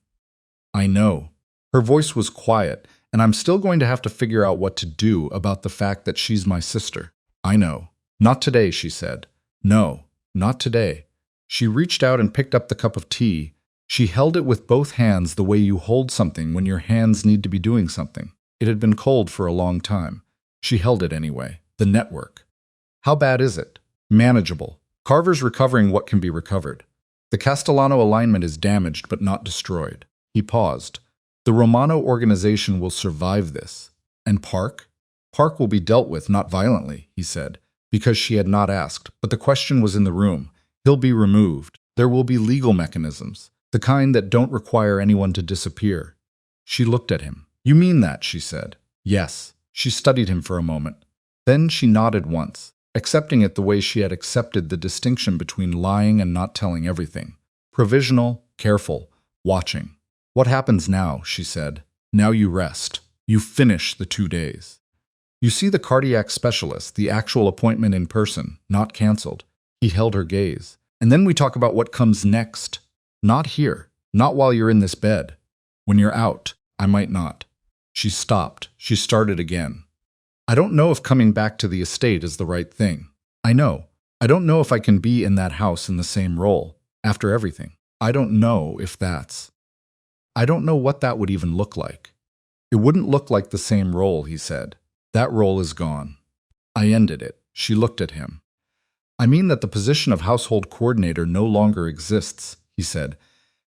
I know. Her voice was quiet, and I'm still going to have to figure out what to do about the fact that she's my sister. I know. Not today, she said. No, not today. She reached out and picked up the cup of tea. She held it with both hands the way you hold something when your hands need to be doing something. It had been cold for a long time. She held it anyway. The network. How bad is it? Manageable. Carver's recovering what can be recovered. The Castellano alignment is damaged but not destroyed. He paused. The Romano organization will survive this. And Park? Park will be dealt with, not violently, he said, because she had not asked, but the question was in the room. He'll be removed. There will be legal mechanisms, the kind that don't require anyone to disappear. She looked at him. You mean that, she said. Yes. She studied him for a moment. Then she nodded once, accepting it the way she had accepted the distinction between lying and not telling everything. Provisional, careful, watching. What happens now, she said. Now you rest. You finish the 2 days. You see the cardiac specialist, the actual appointment in person, not canceled. He held her gaze. And then we talk about what comes next. Not here. Not while you're in this bed. When you're out, I might not. She stopped. She started again. I don't know if coming back to the estate is the right thing. I know. I don't know if I can be in that house in the same role, after everything. I don't know if that's... I don't know what that would even look like. It wouldn't look like the same role, he said. That role is gone. I ended it. She looked at him. I mean that the position of household coordinator no longer exists, he said,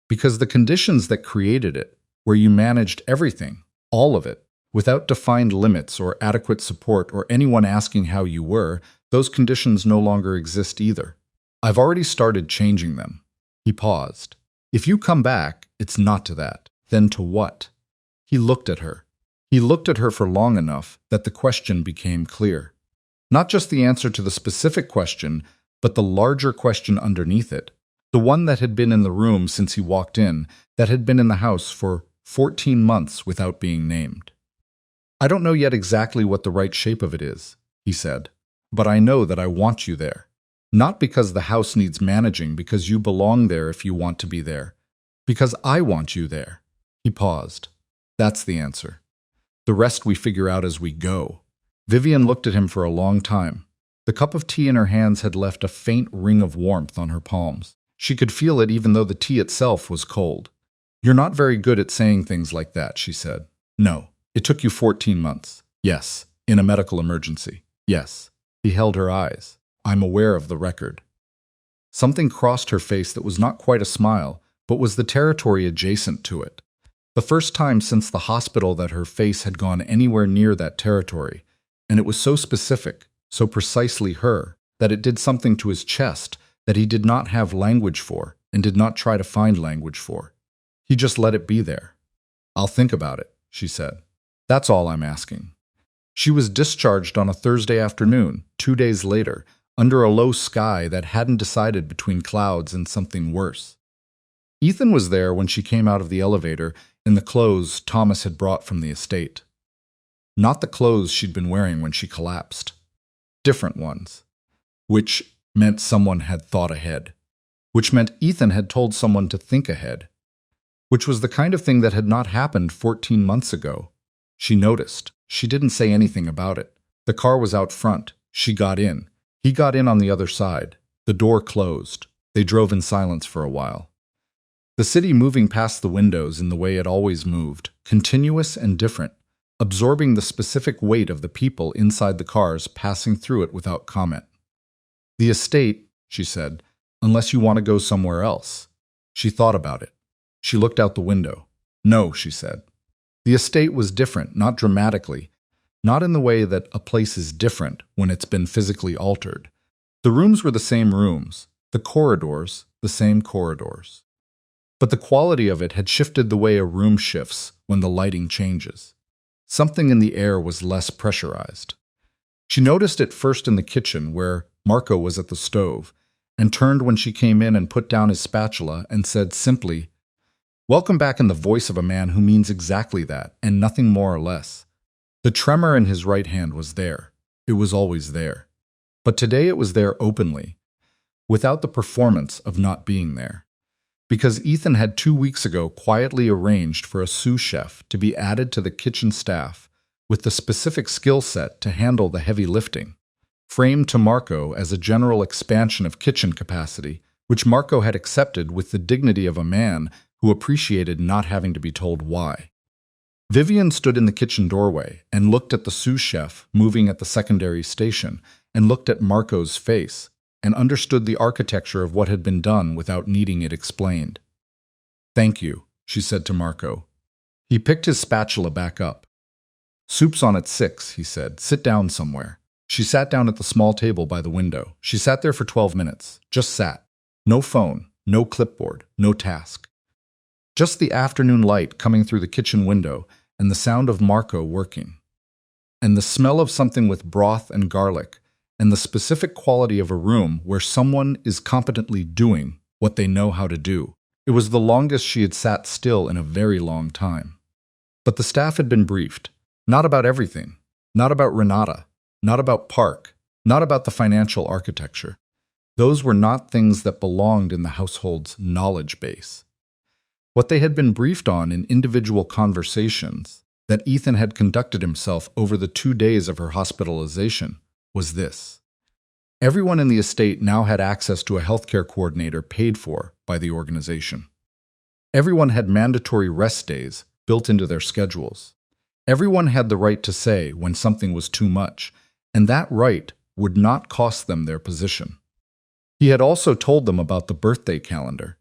because the conditions that created it, where you managed everything, all of it, without defined limits or adequate support or anyone asking how you were, those conditions no longer exist either. I've already started changing them. He paused. If you come back, it's not to that. Then to what? He looked at her. He looked at her for long enough that the question became clear. Not just the answer to the specific question, but the larger question underneath it. The one that had been in the room since he walked in, that had been in the house for 14 months without being named. I don't know yet exactly what the right shape of it is, he said, but I know that I want you there. Not because the house needs managing, because you belong there if you want to be there. Because I want you there. He paused. That's the answer. The rest we figure out as we go. Vivian looked at him for a long time. The cup of tea in her hands had left a faint ring of warmth on her palms. She could feel it even though the tea itself was cold. You're not very good at saying things like that, she said. No. It took you 14 months. Yes. In a medical emergency. Yes. He held her eyes. I'm aware of the record. Something crossed her face that was not quite a smile, but was the territory adjacent to it. The first time since the hospital that her face had gone anywhere near that territory, and it was so specific, so precisely her, that it did something to his chest that he did not have language for and did not try to find language for. He just let it be there. "I'll think about it," she said. "That's all I'm asking." She was discharged on a Thursday afternoon, 2 days later, under a low sky that hadn't decided between clouds and something worse. Ethan was there when she came out of the elevator in the clothes Thomas had brought from the estate. Not the clothes she'd been wearing when she collapsed. Different ones. Which meant someone had thought ahead. Which meant Ethan had told someone to think ahead. Which was the kind of thing that had not happened 14 months ago. She noticed. She didn't say anything about it. The car was out front. She got in. He got in on the other side. The door closed. They drove in silence for a while. The city moving past the windows in the way it always moved, continuous and different, absorbing the specific weight of the people inside the cars passing through it without comment. "The estate," she said, "unless you want to go somewhere else." She thought about it. She looked out the window. "No," she said. The estate was different, not dramatically, not in the way that a place is different when it's been physically altered. The rooms were the same rooms, the corridors, the same corridors. But the quality of it had shifted the way a room shifts when the lighting changes. Something in the air was less pressurized. She noticed it first in the kitchen, where Marco was at the stove, and turned when she came in and put down his spatula and said simply, "Welcome back," in the voice of a man who means exactly that, and nothing more or less. The tremor in his right hand was there. It was always there. But today it was there openly, without the performance of not being there. Because Ethan had 2 weeks ago quietly arranged for a sous chef to be added to the kitchen staff with the specific skill set to handle the heavy lifting, framed to Marco as a general expansion of kitchen capacity, which Marco had accepted with the dignity of a man who appreciated not having to be told why. Vivian stood in the kitchen doorway and looked at the sous chef moving at the secondary station and looked at Marco's face and understood the architecture of what had been done without needing it explained. "Thank you," she said to Marco. He picked his spatula back up. "Soup's on at 6, he said. "Sit down somewhere." She sat down at the small table by the window. She sat there for 12 minutes. Just sat. No phone, no clipboard, no task. Just the afternoon light coming through the kitchen window and the sound of Marco working. And the smell of something with broth and garlic, and the specific quality of a room where someone is competently doing what they know how to do. It was the longest she had sat still in a very long time. But the staff had been briefed. Not about everything. Not about Renata. Not about Park. Not about the financial architecture. Those were not things that belonged in the household's knowledge base. What they had been briefed on in individual conversations that Ethan had conducted himself over the 2 days of her hospitalization was this. Everyone in the estate now had access to a healthcare coordinator paid for by the organization. Everyone had mandatory rest days built into their schedules. Everyone had the right to say when something was too much, and that right would not cost them their position. He had also told them about the birthday calendar.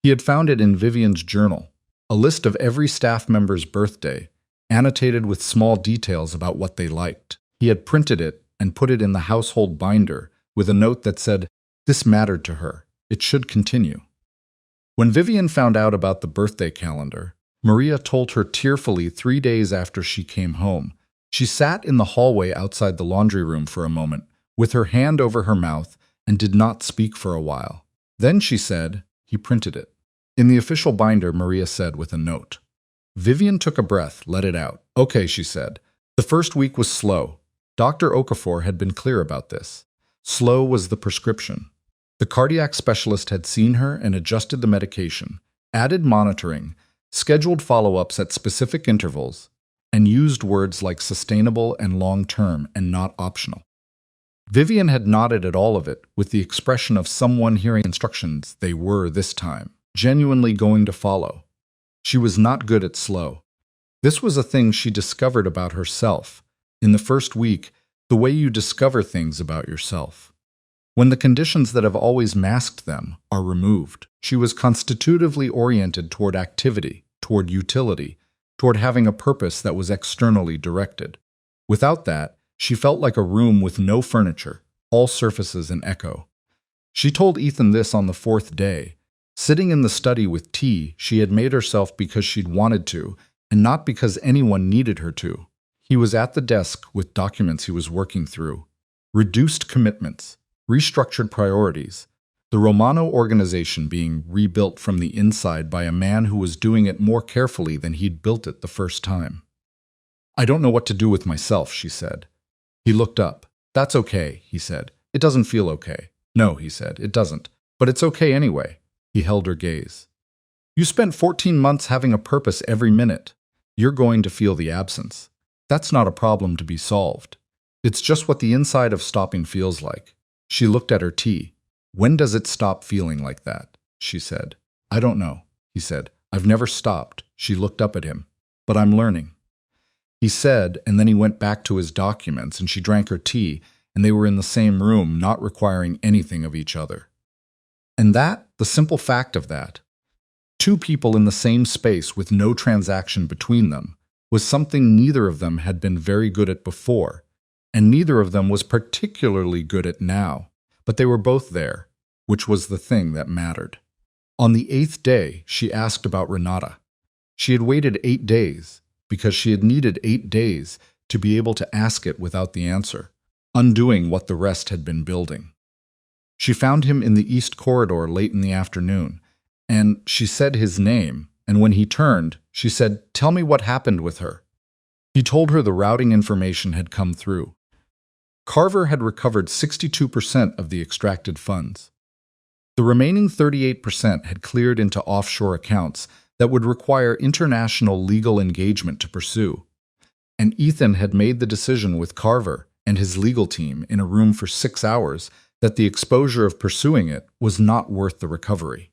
He had found it in Vivian's journal, a list of every staff member's birthday, annotated with small details about what they liked. He had printed it and put it in the household binder with a note that said, "This mattered to her. It should continue." When Vivian found out about the birthday calendar, Maria told her tearfully 3 days after she came home. She sat in the hallway outside the laundry room for a moment, with her hand over her mouth, and did not speak for a while. Then she said, "He printed it." In the official binder, Maria said with a note. Vivian took a breath, let it out. "Okay," she said. The first week was slow. Dr. Okafor had been clear about this. Slow was the prescription. The cardiac specialist had seen her and adjusted the medication, added monitoring, scheduled follow-ups at specific intervals, and used words like sustainable and long-term and not optional. Vivian had nodded at all of it with the expression of someone hearing instructions they were, this time, genuinely going to follow. She was not good at slow. This was a thing she discovered about herself. In the first week, the way you discover things about yourself. When the conditions that have always masked them are removed, she was constitutively oriented toward activity, toward utility, toward having a purpose that was externally directed. Without that, She felt like a room with no furniture, all surfaces and echo. She told Ethan this on the fourth day. Sitting in the study with tea, she had made herself because she'd wanted to, and not because anyone needed her to. He was at the desk with documents he was working through. Reduced commitments, restructured priorities, the Romano organization being rebuilt from the inside by a man who was doing it more carefully than he'd built it the first time. "I don't know what to do with myself," she said. He looked up. "That's okay," he said. "It doesn't feel okay." "No," he said, "it doesn't. But it's okay anyway." He held her gaze. "You spent 14 months having a purpose every minute. You're going to feel the absence. That's not a problem to be solved. It's just what the inside of stopping feels like." She looked at her tea. "When does it stop feeling like that?" she said. "I don't know," he said. "I've never stopped." She looked up at him. "But I'm learning," he said, and then he went back to his documents, and she drank her tea, and they were in the same room, not requiring anything of each other. And that, the simple fact of that, two people in the same space with no transaction between them, was something neither of them had been very good at before, and neither of them was particularly good at now, but they were both there, which was the thing that mattered. On the 8th day, she asked about Renata. She had waited 8 days, because she had needed 8 days to be able to ask it without the answer, undoing what the rest had been building. She found him in the east corridor late in the afternoon, and she said his name, and when he turned, she said, "Tell me what happened with her." He told her the routing information had come through. Carver had recovered 62% of the extracted funds. The remaining 38% had cleared into offshore accounts that would require international legal engagement to pursue. And Ethan had made the decision with Carver and his legal team in a room for 6 hours that the exposure of pursuing it was not worth the recovery.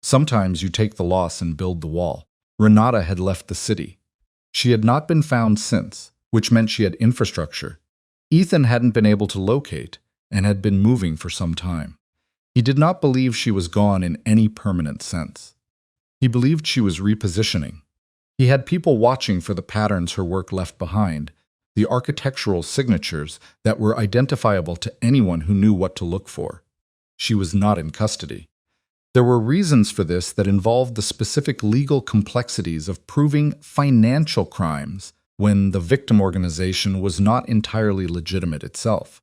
Sometimes you take the loss and build the wall. Renata had left the city. She had not been found since, which meant she had infrastructure. Ethan hadn't been able to locate and had been moving for some time. He did not believe she was gone in any permanent sense. He believed she was repositioning. He had people watching for the patterns her work left behind, the architectural signatures that were identifiable to anyone who knew what to look for. She was not in custody. There were reasons for this that involved the specific legal complexities of proving financial crimes when the victim organization was not entirely legitimate itself.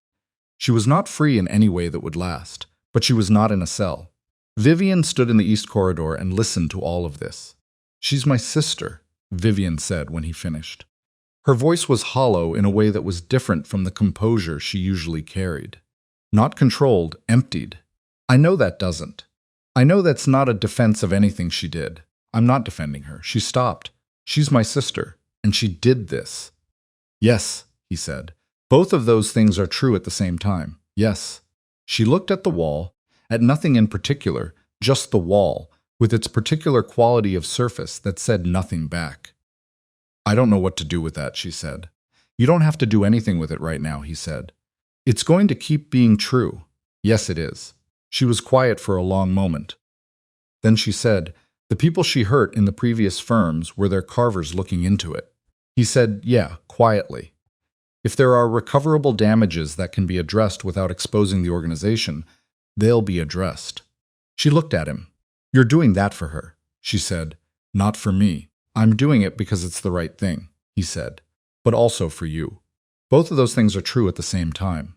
She was not free in any way that would last, but she was not in a cell. Vivian stood in the east corridor and listened to all of this. "She's my sister," Vivian said when he finished. Her voice was hollow in a way that was different from the composure she usually carried. Not controlled, emptied. "I know that doesn't. I know that's not a defense of anything she did. I'm not defending her. She stopped. She's my sister, and she did this." "Yes," he said. "Both of those things are true at the same time. Yes." She looked at the wall, at nothing in particular, just the wall, with its particular quality of surface that said nothing back. "I don't know what to do with that," she said. "You don't have to do anything with it right now," he said. "It's going to keep being true." "Yes, it is." She was quiet for a long moment. Then she said, "The people she hurt in the previous firms were their Carvers looking into it." He said, "Yeah," quietly. "If there are recoverable damages that can be addressed without exposing the organization, they'll be addressed." She looked at him. "You're doing that for her," she said. "Not for me. I'm doing it because it's the right thing," he said. "But also for you. Both of those things are true at the same time."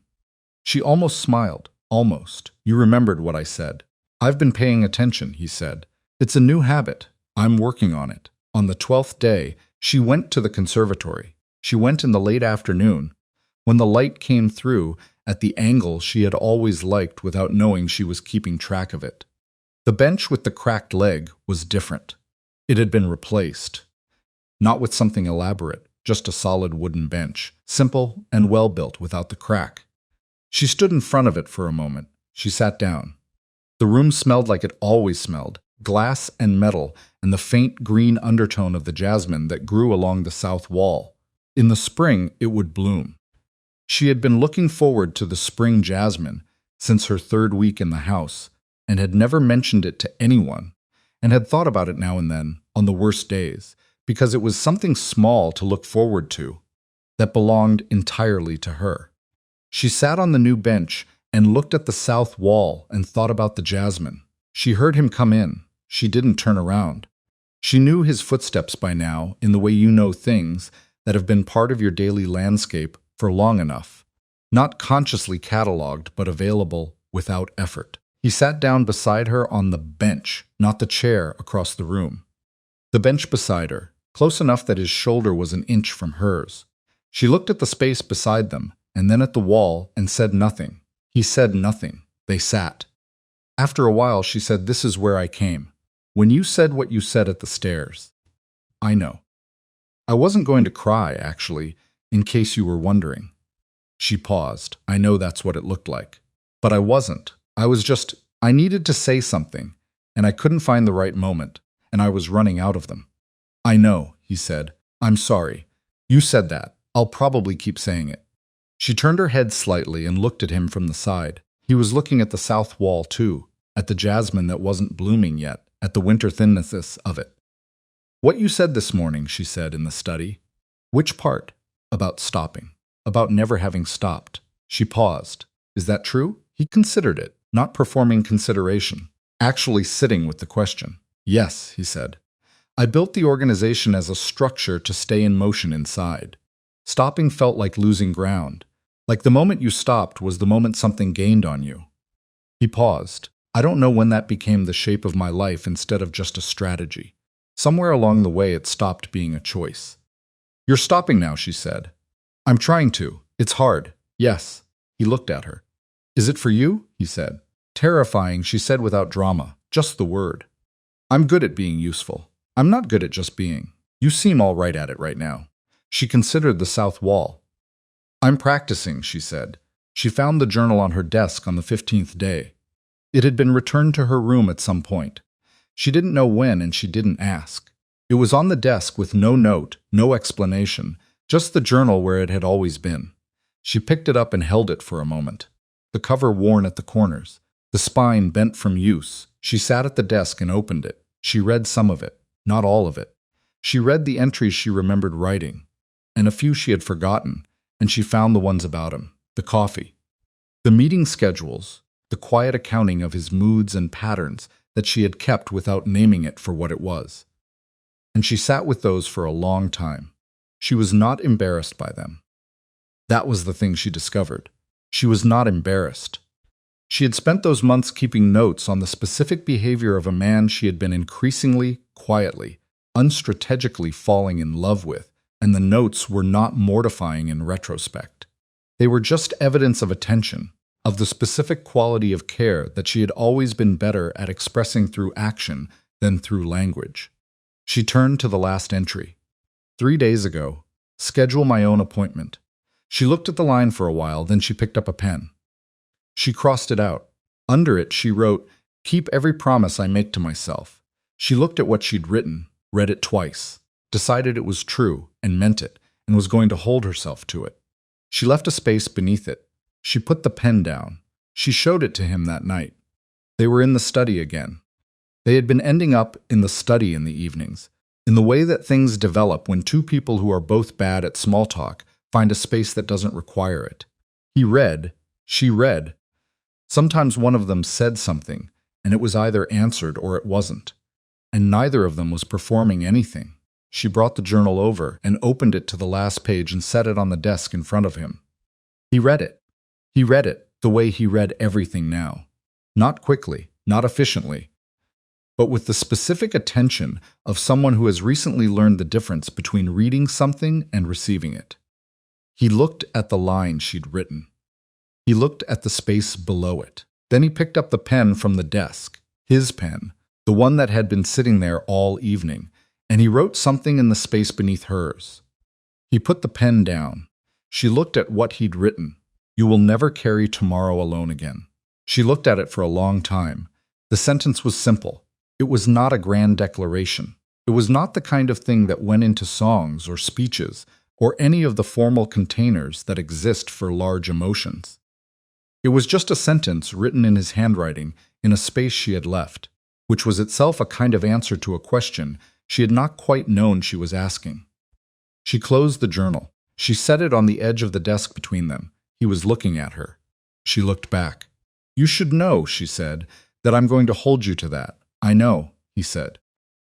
She almost smiled. "Almost. You remembered what I said." "I've been paying attention," he said. "It's a new habit. I'm working on it." On the 12th day, she went to the conservatory. She went in the late afternoon, when the light came through at the angle she had always liked without knowing she was keeping track of it. The bench with the cracked leg was different. It had been replaced. Not with something elaborate, just a solid wooden bench, simple and well-built without the crack. She stood in front of it for a moment. She sat down. The room smelled like it always smelled, glass and metal and the faint green undertone of the jasmine that grew along the south wall. In the spring, it would bloom. She had been looking forward to the spring jasmine since her 3rd week in the house and had never mentioned it to anyone, and had thought about it now and then, on the worst days, because it was something small to look forward to. that belonged entirely to her. She sat on the new bench and looked at the south wall and thought about the jasmine. She heard him come in. She didn't turn around. She knew his footsteps by now, in the way you know things that have been part of your daily landscape for long enough, not consciously catalogued but available without effort. He sat down beside her on the bench, not the chair across the room. The bench beside her, close enough that his shoulder was an inch from hers. She looked at the space beside them, and then at the wall, and said nothing. He said nothing. They sat. After a while, she said, "This is where I came. When you said what you said at the stairs." "I know. I wasn't going to cry, actually, in case you were wondering." She paused. "I know that's what it looked like. But I wasn't. I needed to say something, and I couldn't find the right moment, and I was running out of them." "I know," he said. "I'm sorry. You said that. I'll probably keep saying it." She turned her head slightly and looked at him from the side. He was looking at the south wall, too, at the jasmine that wasn't blooming yet, at the winter thinness of it. "What you said this morning," she said in the study. "Which part?" "About stopping. About never having stopped." She paused. "Is that true?" He considered it, not performing consideration, actually sitting with the question. "Yes," he said. "I built the organization as a structure to stay in motion inside. Stopping felt like losing ground. Like the moment you stopped was the moment something gained on you." He paused. "I don't know when that became the shape of my life instead of just a strategy. Somewhere along the way it stopped being a choice." "You're stopping now," she said. "I'm trying to. It's hard." "Yes." He looked at her. "Is it for you?" he said. "Terrifying," she said without drama, just the word. "I'm good at being useful. I'm not good at just being. You seem all right at it right now." She considered the south wall. "I'm practicing," she said. She found the journal on her desk on the 15th day. It had been returned to her room at some point. She didn't know when, and she didn't ask. It was on the desk with no note, no explanation, just the journal where it had always been. She picked it up and held it for a moment. The cover worn at the corners, the spine bent from use. She sat at the desk and opened it. She read some of it, not all of it. She read the entries she remembered writing, and a few she had forgotten, and she found the ones about him, the coffee, the meeting schedules, the quiet accounting of his moods and patterns that she had kept without naming it for what it was. And she sat with those for a long time. She was not embarrassed by them. That was the thing she discovered. She was not embarrassed. She had spent those months keeping notes on the specific behavior of a man she had been increasingly, quietly, unstrategically falling in love with, and the notes were not mortifying in retrospect. They were just evidence of attention, of the specific quality of care that she had always been better at expressing through action than through language. She turned to the last entry. 3 days ago, schedule my own appointment. She looked at the line for a while, then she picked up a pen. She crossed it out. Under it, she wrote, "Keep every promise I make to myself." She looked at what she'd written, read it twice, decided it was true and meant it, and was going to hold herself to it. She left a space beneath it. She put the pen down. She showed it to him that night. They were in the study again. They had been ending up in the study in the evenings, in the way that things develop when two people who are both bad at small talk find a space that doesn't require it. He read. She read. Sometimes one of them said something, and it was either answered or it wasn't. And neither of them was performing anything. She brought the journal over and opened it to the last page and set it on the desk in front of him. He read it. He read it the way he read everything now. Not quickly, not efficiently, but with the specific attention of someone who has recently learned the difference between reading something and receiving it. He looked at the line she'd written. He looked at the space below it. Then he picked up the pen from the desk, his pen, the one that had been sitting there all evening, and he wrote something in the space beneath hers. He put the pen down. She looked at what he'd written. "You will never carry tomorrow alone again." She looked at it for a long time. The sentence was simple. It was not a grand declaration. It was not the kind of thing that went into songs or speeches or any of the formal containers that exist for large emotions. It was just a sentence written in his handwriting in a space she had left, which was itself a kind of answer to a question she had not quite known she was asking. She closed the journal. She set it on the edge of the desk between them. He was looking at her. She looked back. "You should know," she said, "that I'm going to hold you to that." "I know," he said.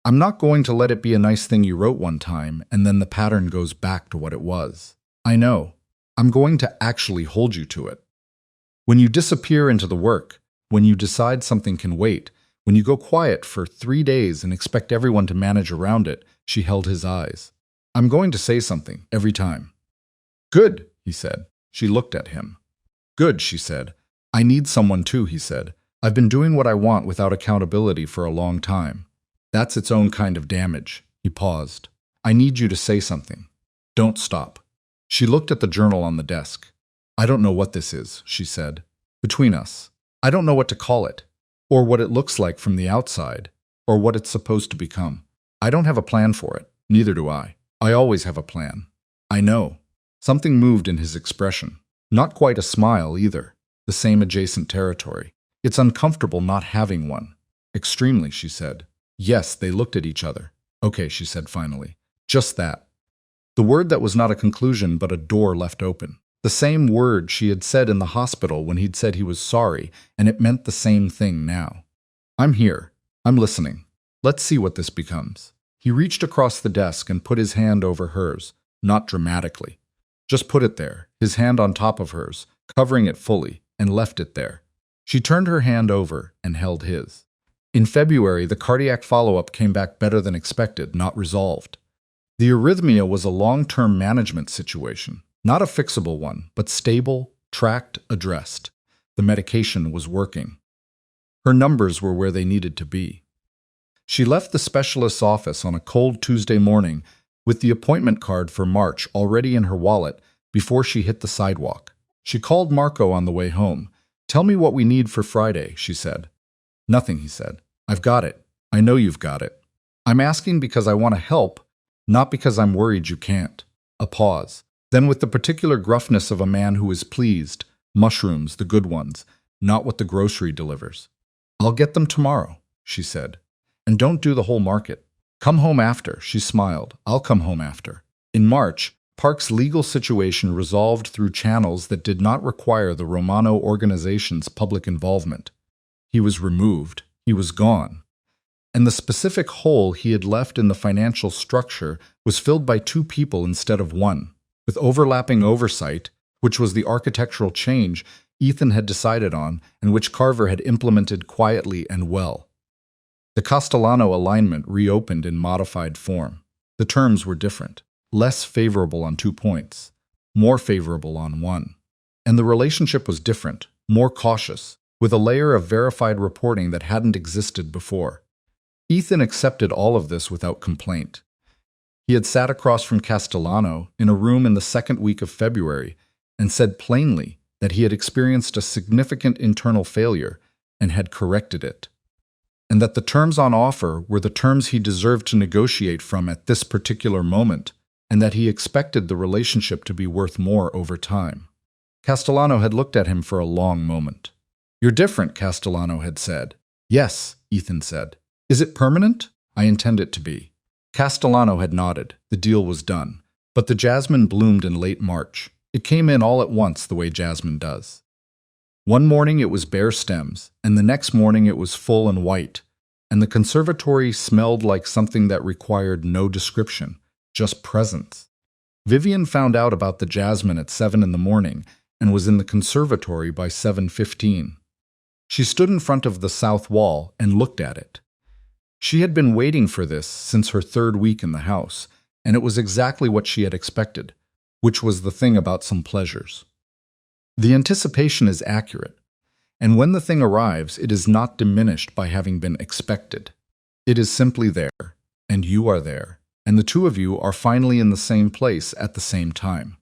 "I'm not going to let it be a nice thing you wrote one time and then the pattern goes back to what it was. I know. I'm going to actually hold you to it. When you disappear into the work, when you decide something can wait, when you go quiet for 3 days and expect everyone to manage around it," she held his eyes. "I'm going to say something every time." "Good," he said. She looked at him. "Good," she said. "I need someone too," he said. "I've been doing what I want without accountability for a long time. That's its own kind of damage." He paused. "I need you to say something. Don't stop." She looked at the journal on the desk. "I don't know what this is," she said. "Between us, I don't know what to call it, or what it looks like from the outside, or what it's supposed to become. I don't have a plan for it. Neither do I. I always have a plan. I know." Something moved in his expression. Not quite a smile either. The same adjacent territory. "It's uncomfortable not having one." "Extremely," she said. Yes, they looked at each other. "Okay," she said finally. "Just that." The word that was not a conclusion but a door left open. The same word she had said in the hospital when he'd said he was sorry, and it meant the same thing now. "I'm here. I'm listening. Let's see what this becomes." He reached across the desk and put his hand over hers, not dramatically. Just put it there, his hand on top of hers, covering it fully, and left it there. She turned her hand over and held his. In February, the cardiac follow-up came back better than expected, not resolved. The arrhythmia was a long-term management situation, not a fixable one, but stable, tracked, addressed. The medication was working. Her numbers were where they needed to be. She left the specialist's office on a cold Tuesday morning with the appointment card for March already in her wallet before she hit the sidewalk. She called Marco on the way home. "Tell me what we need for Friday," she said. "Nothing," he said. "I've got it. I know you've got it. I'm asking because I want to help, not because I'm worried you can't." A pause. Then with the particular gruffness of a man who is pleased, "Mushrooms, the good ones, not what the grocery delivers." "I'll get them tomorrow," she said. "And don't do the whole market. Come home after," she smiled. "I'll come home after." In March, Park's legal situation resolved through channels that did not require the Romano organization's public involvement. He was removed. He was gone. And the specific hole he had left in the financial structure was filled by 2 people instead of 1. With overlapping oversight, which was the architectural change Ethan had decided on and which Carver had implemented quietly and well. The Castellano alignment reopened in modified form. The terms were different, less favorable on 2 points, more favorable on 1. And the relationship was different, more cautious, with a layer of verified reporting that hadn't existed before. Ethan accepted all of this without complaint. He had sat across from Castellano in a room in the second week of February and said plainly that he had experienced a significant internal failure and had corrected it, and that the terms on offer were the terms he deserved to negotiate from at this particular moment, and that he expected the relationship to be worth more over time. Castellano had looked at him for a long moment. "You're different," Castellano had said. "Yes," Ethan said. "Is it permanent?" "I intend it to be." Castellano had nodded. The deal was done. But the jasmine bloomed in late March. It came in all at once the way jasmine does. One morning it was bare stems, and the next morning it was full and white, and the conservatory smelled like something that required no description, just presence. Vivian found out about the jasmine at 7 in the morning and was in the conservatory by 7:15. She stood in front of the south wall and looked at it. She had been waiting for this since her 3rd week in the house, and it was exactly what she had expected, which was the thing about some pleasures. The anticipation is accurate, and when the thing arrives, it is not diminished by having been expected. It is simply there, and you are there, and the 2 of you are finally in the same place at the same time.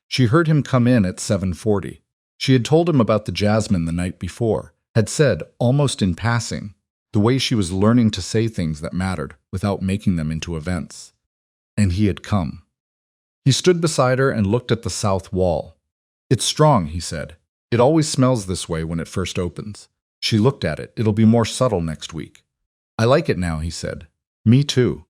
She heard him come in at 7:40. She had told him about the jasmine the night before, had said, almost in passing, the way she was learning to say things that mattered without making them into events. And he had come. He stood beside her and looked at the south wall. "It's strong," he said. "It always smells this way when it first opens." She looked at it. "It'll be more subtle next week." "I like it now," he said. "Me too."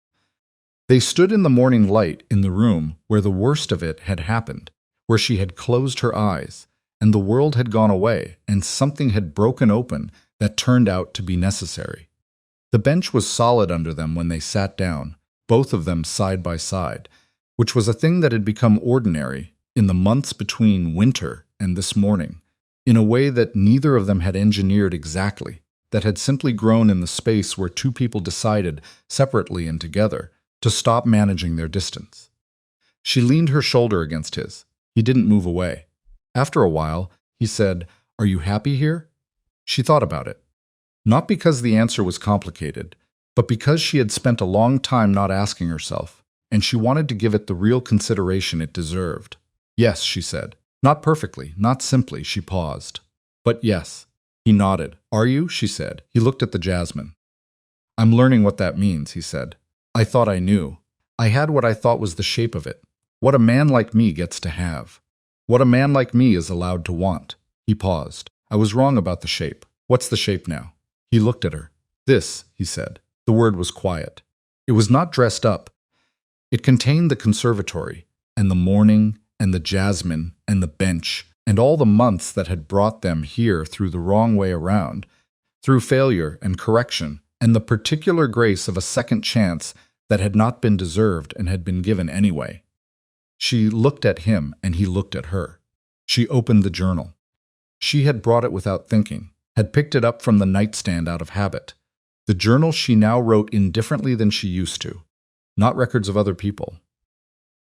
They stood in the morning light in the room where the worst of it had happened, where she had closed her eyes, and the world had gone away, and something had broken open that turned out to be necessary. The bench was solid under them when they sat down, both of them side by side, which was a thing that had become ordinary in the months between winter and this morning, in a way that neither of them had engineered exactly, that had simply grown in the space where two people decided, separately and together, to stop managing their distance. She leaned her shoulder against his. He didn't move away. After a while, he said, "Are you happy here?" She thought about it. Not because the answer was complicated, but because she had spent a long time not asking herself, and she wanted to give it the real consideration it deserved. "Yes," she said. Not perfectly, not simply, she paused. "But yes." He nodded. "Are you?" she said. He looked at the jasmine. "I'm learning what that means," he said. "I thought I knew. I had what I thought was the shape of it. What a man like me gets to have. What a man like me is allowed to want." He paused. "I was wrong about the shape. What's the shape now?" He looked at her. "This," he said. The word was quiet. It was not dressed up. It contained the conservatory, and the morning, and the jasmine, and the bench, and all the months that had brought them here through the wrong way around, through failure and correction, and the particular grace of a second chance that had not been deserved and had been given anyway. She looked at him, and he looked at her. She opened the journal. She had brought it without thinking, had picked it up from the nightstand out of habit. The journal she now wrote indifferently than she used to, not records of other people.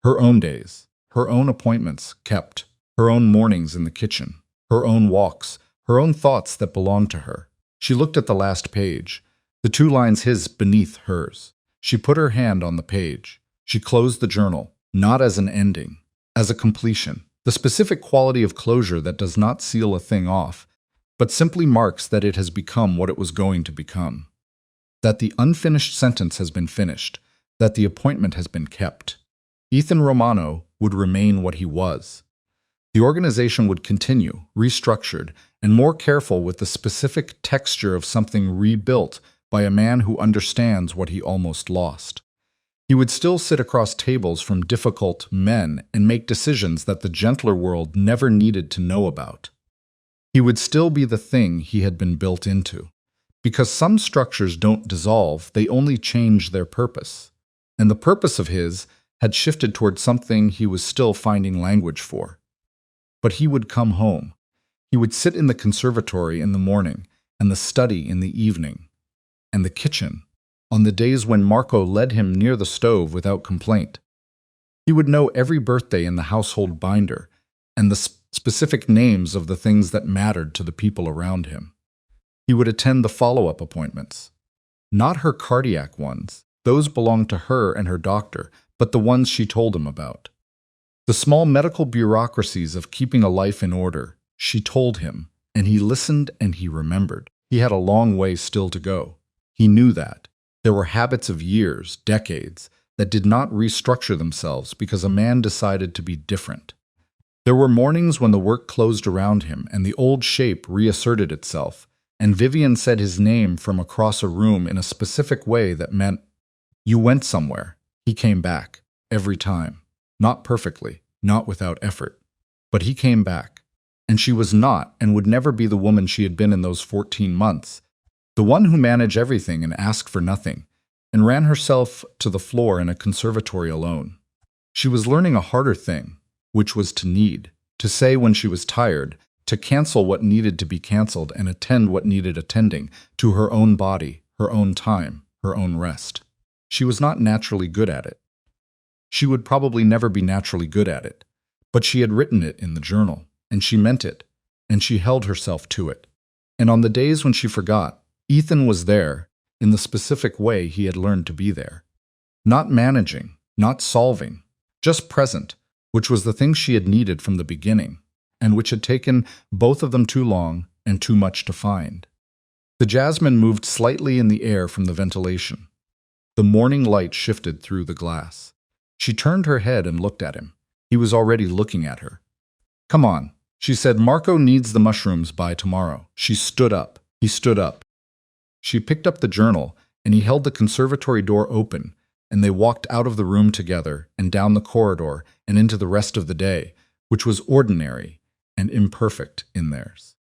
Her own days, her own appointments kept, her own mornings in the kitchen, her own walks, her own thoughts that belonged to her. She looked at the last page, the two lines his beneath hers. She put her hand on the page. She closed the journal, not as an ending, as a completion, the specific quality of closure that does not seal a thing off, but simply marks that it has become what it was going to become, that the unfinished sentence has been finished, that the appointment has been kept. Ethan Romano would remain what he was. The organization would continue, restructured, and more careful with the specific texture of something rebuilt by a man who understands what he almost lost. He would still sit across tables from difficult men and make decisions that the gentler world never needed to know about. He would still be the thing he had been built into. Because some structures don't dissolve, they only change their purpose. And the purpose of his had shifted toward something he was still finding language for. But he would come home. He would sit in the conservatory in the morning, and the study in the evening, and the kitchen, on the days when Marco led him near the stove without complaint. He would know every birthday in the household binder, and the specific names of the things that mattered to the people around him. He would attend the follow-up appointments. Not her cardiac ones, those belonged to her and her doctor, but the ones she told him about. The small medical bureaucracies of keeping a life in order, she told him, and he listened and he remembered. He had a long way still to go. He knew that. There were habits of years, decades, that did not restructure themselves because a man decided to be different. There were mornings when the work closed around him and the old shape reasserted itself, and Vivian said his name from across a room in a specific way that meant, "You went somewhere." He came back, every time. Not perfectly, not without effort. But he came back. And she was not and would never be the woman she had been in those 14 months. The one who managed everything and asked for nothing, and ran herself to the floor in a conservatory alone. She was learning a harder thing, which was to need, to say when she was tired, to cancel what needed to be canceled and attend what needed attending, to her own body, her own time, her own rest. She was not naturally good at it. She would probably never be naturally good at it, but she had written it in the journal, and she meant it, and she held herself to it. And on the days when she forgot, Ethan was there in the specific way he had learned to be there. Not managing, not solving, just present, which was the thing she had needed from the beginning, and which had taken both of them too long and too much to find. The jasmine moved slightly in the air from the ventilation. The morning light shifted through the glass. She turned her head and looked at him. He was already looking at her. "Come on," she said. "Marco needs the mushrooms by tomorrow." She stood up. He stood up. She picked up the journal, and he held the conservatory door open, and they walked out of the room together and down the corridor and into the rest of the day, which was ordinary and imperfect in theirs.